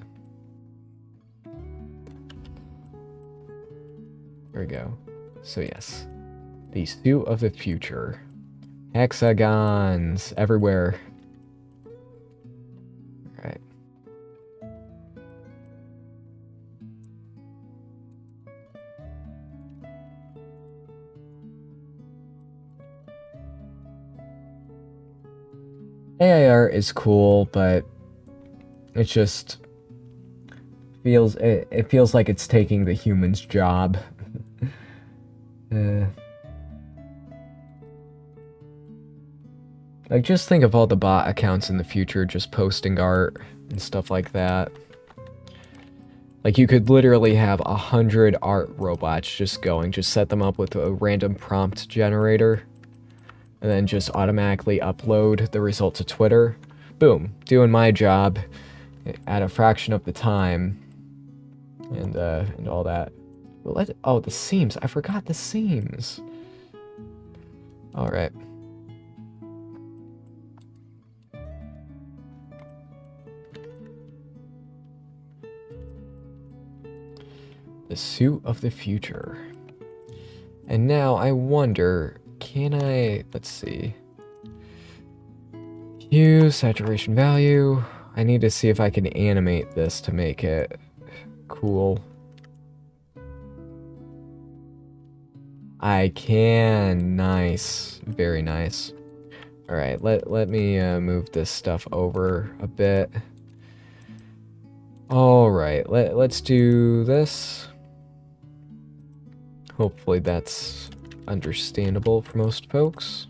There we go. So yes, the suit of the future. Hexagons everywhere. Alright. AI art is cool, but it just feels it feels like it's taking the human's job. Like, just think of all the bot accounts in the future just posting art and stuff like that. Like, you could literally have 100 art robots just going, just set them up with a random prompt generator, and then just automatically upload the result to Twitter. Boom, doing my job at a fraction of the time, and all that. Oh, the seams. I forgot the seams. Alright. The suit of the future. And now I wonder, can I... Let's see. Hue, saturation value. I need to see if I can animate this to make it cool. I can. Nice. Very nice. Alright, let me move this stuff over a bit. Alright, let's do this. Hopefully that's understandable for most folks.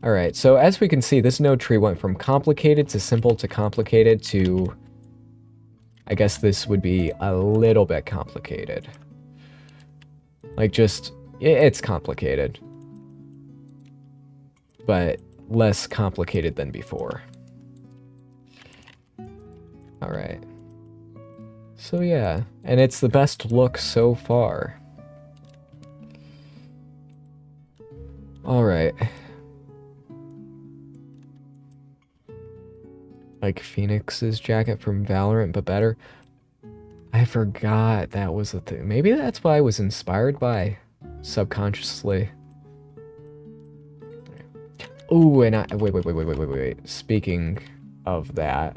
Alright, so as we can see, this node tree went from complicated to simple to complicated to I guess this would be a little bit complicated. Like, just, it's complicated. But less complicated than before. Alright. So yeah, and it's the best look so far. Alright. Like Phoenix's jacket from Valorant, but better. I forgot that was the thing. Maybe that's what I was inspired by, subconsciously. Ooh, and wait. Speaking of that,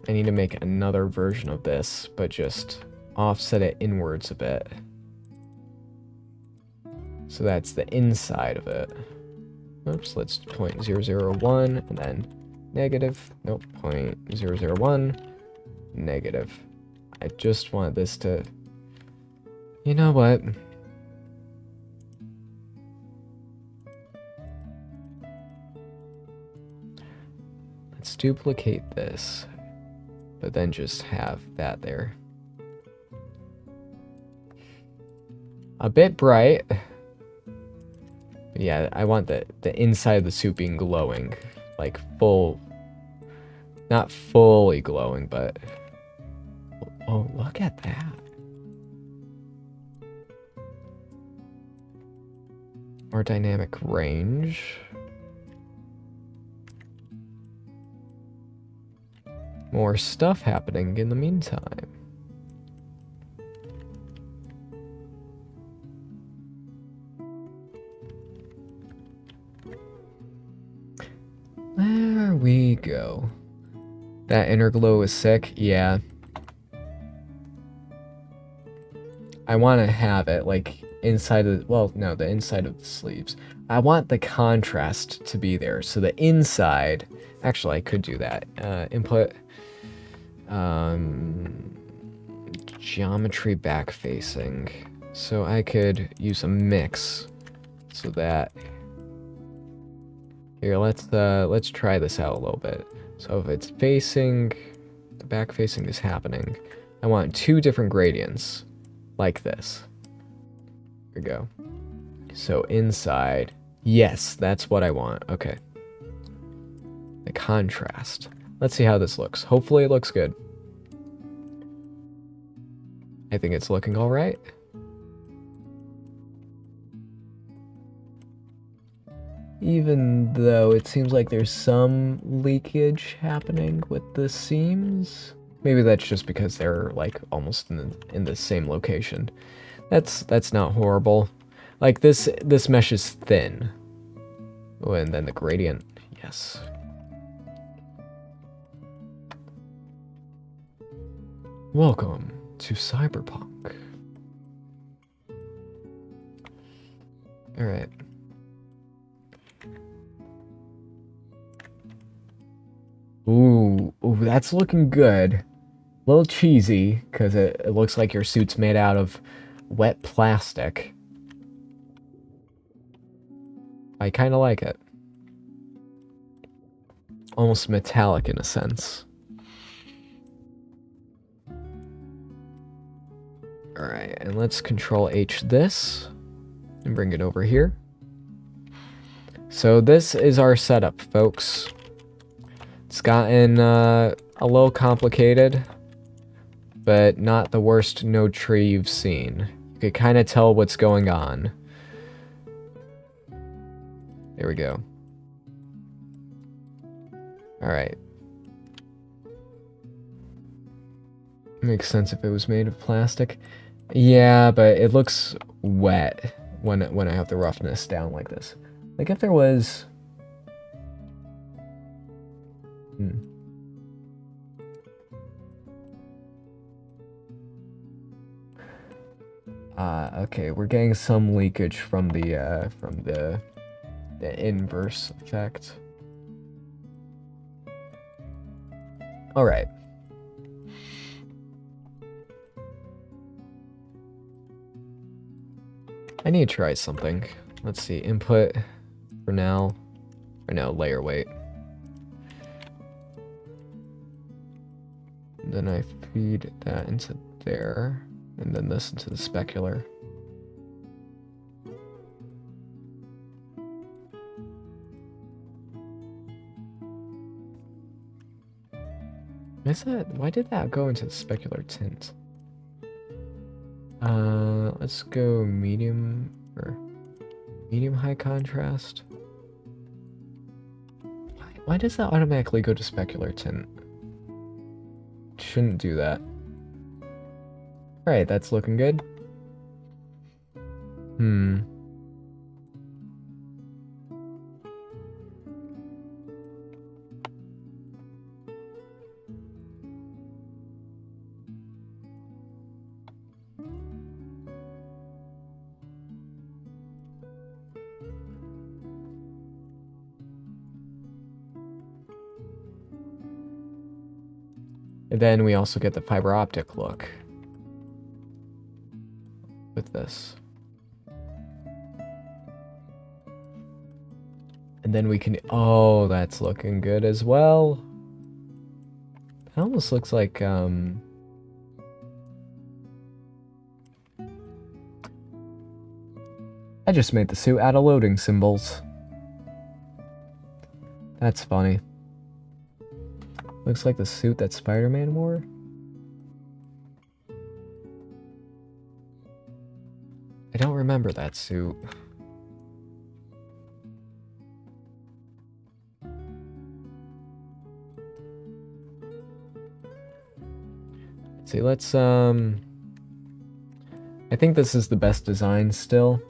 I need to make another version of this, but just offset it inwards a bit. So that's the inside of it. Oops, let's 0.001 and then negative. Nope, 0.001 negative. I just want this to... You know what? Let's duplicate this, but then just have that there. A bit bright. But yeah, I want the inside of the suit being glowing. Like full... Not fully glowing, but... Oh, look at that. More dynamic range. More stuff happening in the meantime. There we go. That inner glow is sick, yeah. I want to have it like inside of, well, no, the inside of the sleeves. I want the contrast to be there. So the inside, actually I could do that. Input, geometry back facing. So I could use a mix so that, here, let's try this out a little bit. So if it's facing, the back facing is happening. I want two different gradients like this. Here we go. So inside, yes, that's what I want. Okay. The contrast. Let's see how this looks. Hopefully it looks good. I think it's looking all right. Even though it seems like there's some leakage happening with the seams. Maybe that's just because they're like almost in the same location. That's not horrible. Like this mesh is thin. Oh, and then the gradient, yes. Welcome to Cyberpunk. All right. Ooh, that's looking good. A little cheesy, because it looks like your suit's made out of wet plastic. I kind of like it. Almost metallic in a sense. Alright, and let's Control H this, and bring it over here. So this is our setup, folks. It's gotten a little complicated, but not the worst node tree you've seen. You could kind of tell what's going on. There we go. Alright. Makes sense if it was made of plastic. Yeah, but it looks wet when I have the roughness down like this. Like if there was... Okay, we're getting some leakage from the inverse effect. All right. I need to try something. Let's see, input for now, or no, layer weight. Then I feed that into there, and then this into the specular. Why did that go into the specular tint? Let's go medium or medium high contrast. Why does that automatically go to specular tint? Shouldn't do that. Alright, that's looking good. And then we also get the fiber optic look with this. And then we can, oh, that's looking good as well. It almost looks like, I just made the suit out of loading symbols. That's funny. Looks like the suit that Spider-Man wore. I don't remember that suit. Let's see, let's, I think this is the best design still.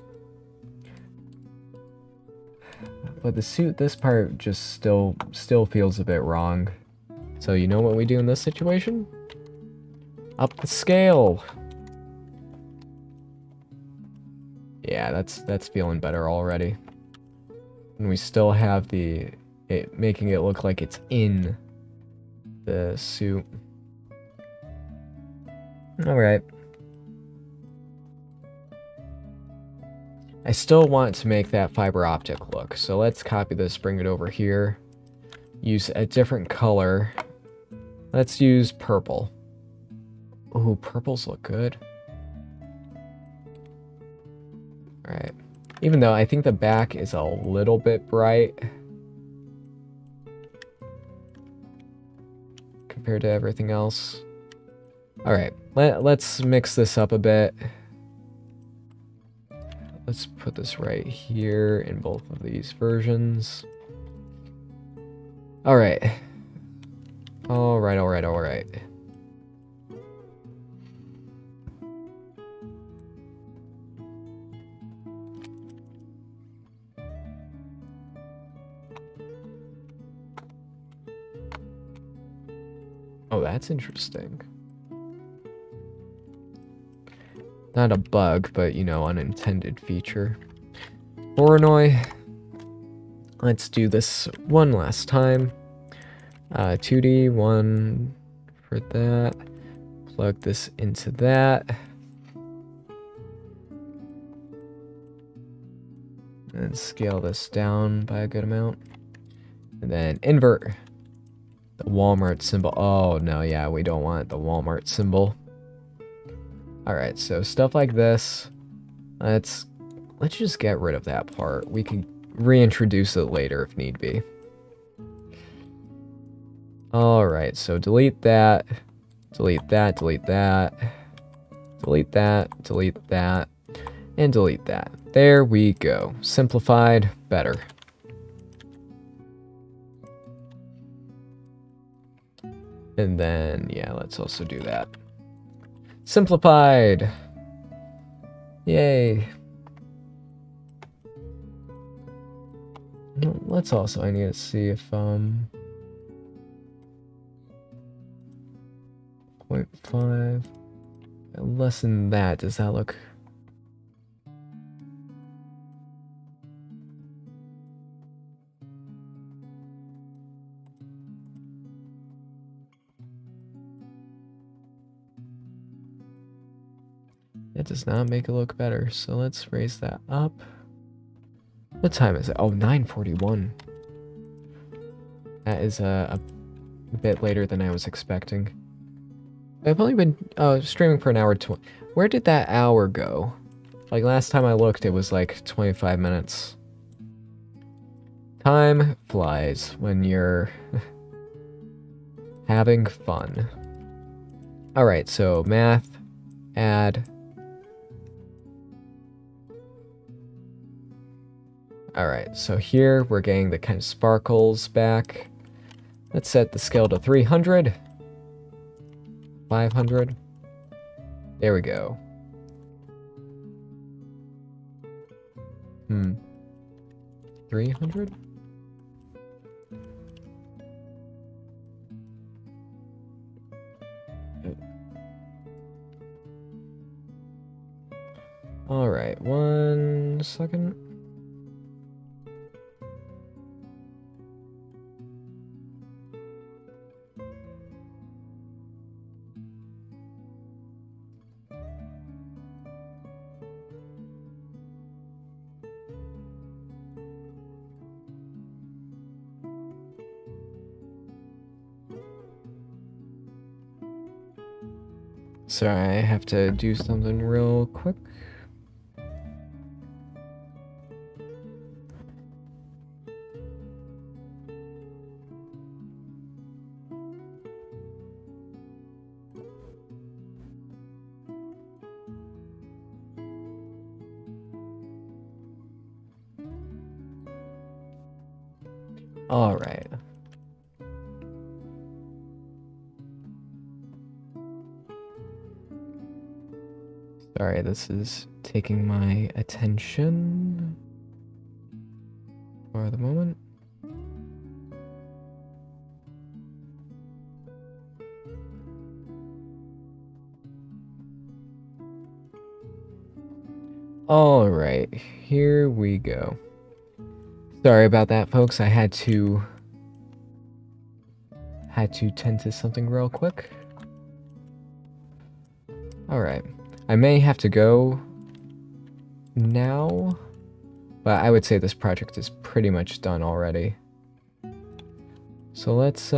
But the suit, this part just still feels a bit wrong. So you know what we do in this situation? Up the scale. Yeah, that's feeling better already. And we still have making it look like it's in the suit. Alright. I still want to make that fiber optic look, so let's copy this, bring it over here. Use a different color. Let's use purple. Ooh, purples look good. Alright. Even though I think the back is a little bit bright compared to everything else. Alright, let's mix this up a bit. Let's put this right here in both of these versions. Alright. Alright. Oh, that's interesting. Not a bug, but, you know, unintended feature. Voronoi. Let's do this one last time. 2D, one for that. Plug this into that. And scale this down by a good amount. And then invert the Walmart symbol. Oh, no, yeah, we don't want the Walmart symbol. Alright, so stuff like this. Let's just get rid of that part. We can reintroduce it later if need be. Alright, so delete that, delete that, delete that, delete that, delete that, and delete that. There we go. Simplified, better. And then, yeah, let's also do that. Simplified! Yay! Let's also, I need to see if, 0.5, less than that, does that look... It does not make it look better, so let's raise that up. What time is it? Oh, 9:41. That is a bit later than I was expecting. I've only been streaming for an hour 20. Where did that hour go? Like last time I looked, it was like 25 minutes. Time flies when you're having fun. Alright, so math, add. Alright, so here we're getting the kind of sparkles back. Let's set the scale to 300. 500. There we go. 300? Alright, 1 second. Sorry, I have to do something real quick. All right. Sorry, this is taking my attention for the moment. All right, here we go. Sorry about that, folks. I had to tend to something real quick. All right. I may have to go now, but I would say this project is pretty much done already. So let's see.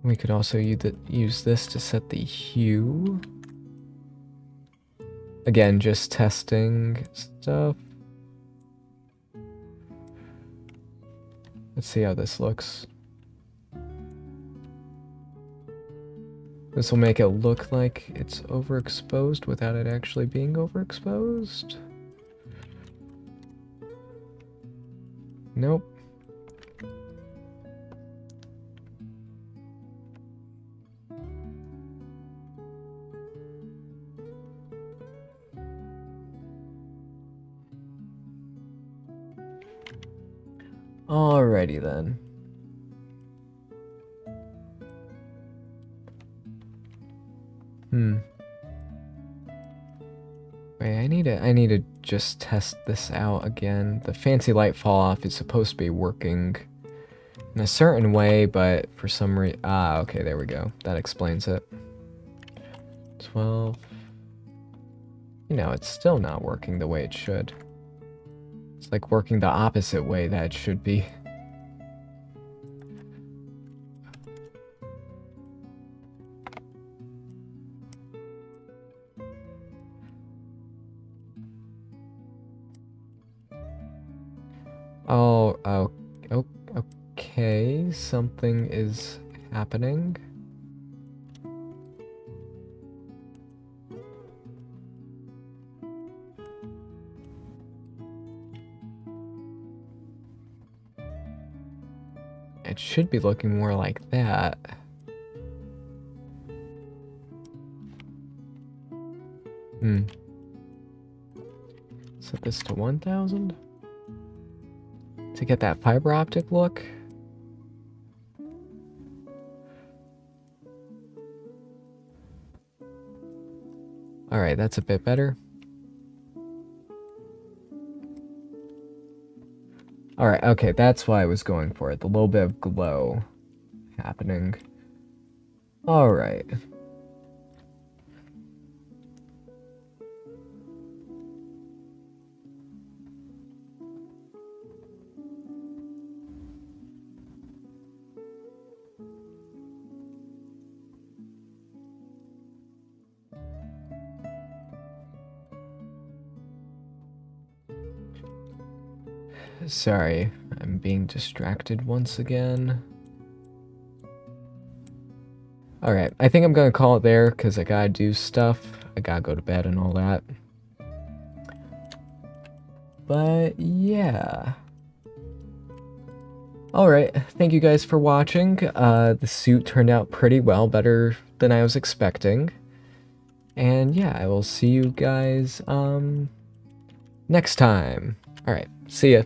We could also use this to set the hue. Again, just testing stuff. Let's see how this looks. This will make it look like it's overexposed without it actually being overexposed. Nope. Alrighty then. Wait, I need to just test this out again. The fancy light fall off is supposed to be working in a certain way, but for some reason, okay, there we go. That explains it. 12. You know, it's still not working the way it should. It's like working the opposite way that it should be. Oh, okay, something is happening. It should be looking more like that. Set this to 1000 to get that fiber optic look. All right, that's a bit better. All right, okay, that's why I was going for it. The little bit of glow happening. All right. Sorry, I'm being distracted once again. Alright, I think I'm gonna call it there, because I gotta do stuff. I gotta go to bed and all that. But, yeah. Alright, thank you guys for watching. The suit turned out pretty well, better than I was expecting. And yeah, I will see you guys, next time. Alright, see ya.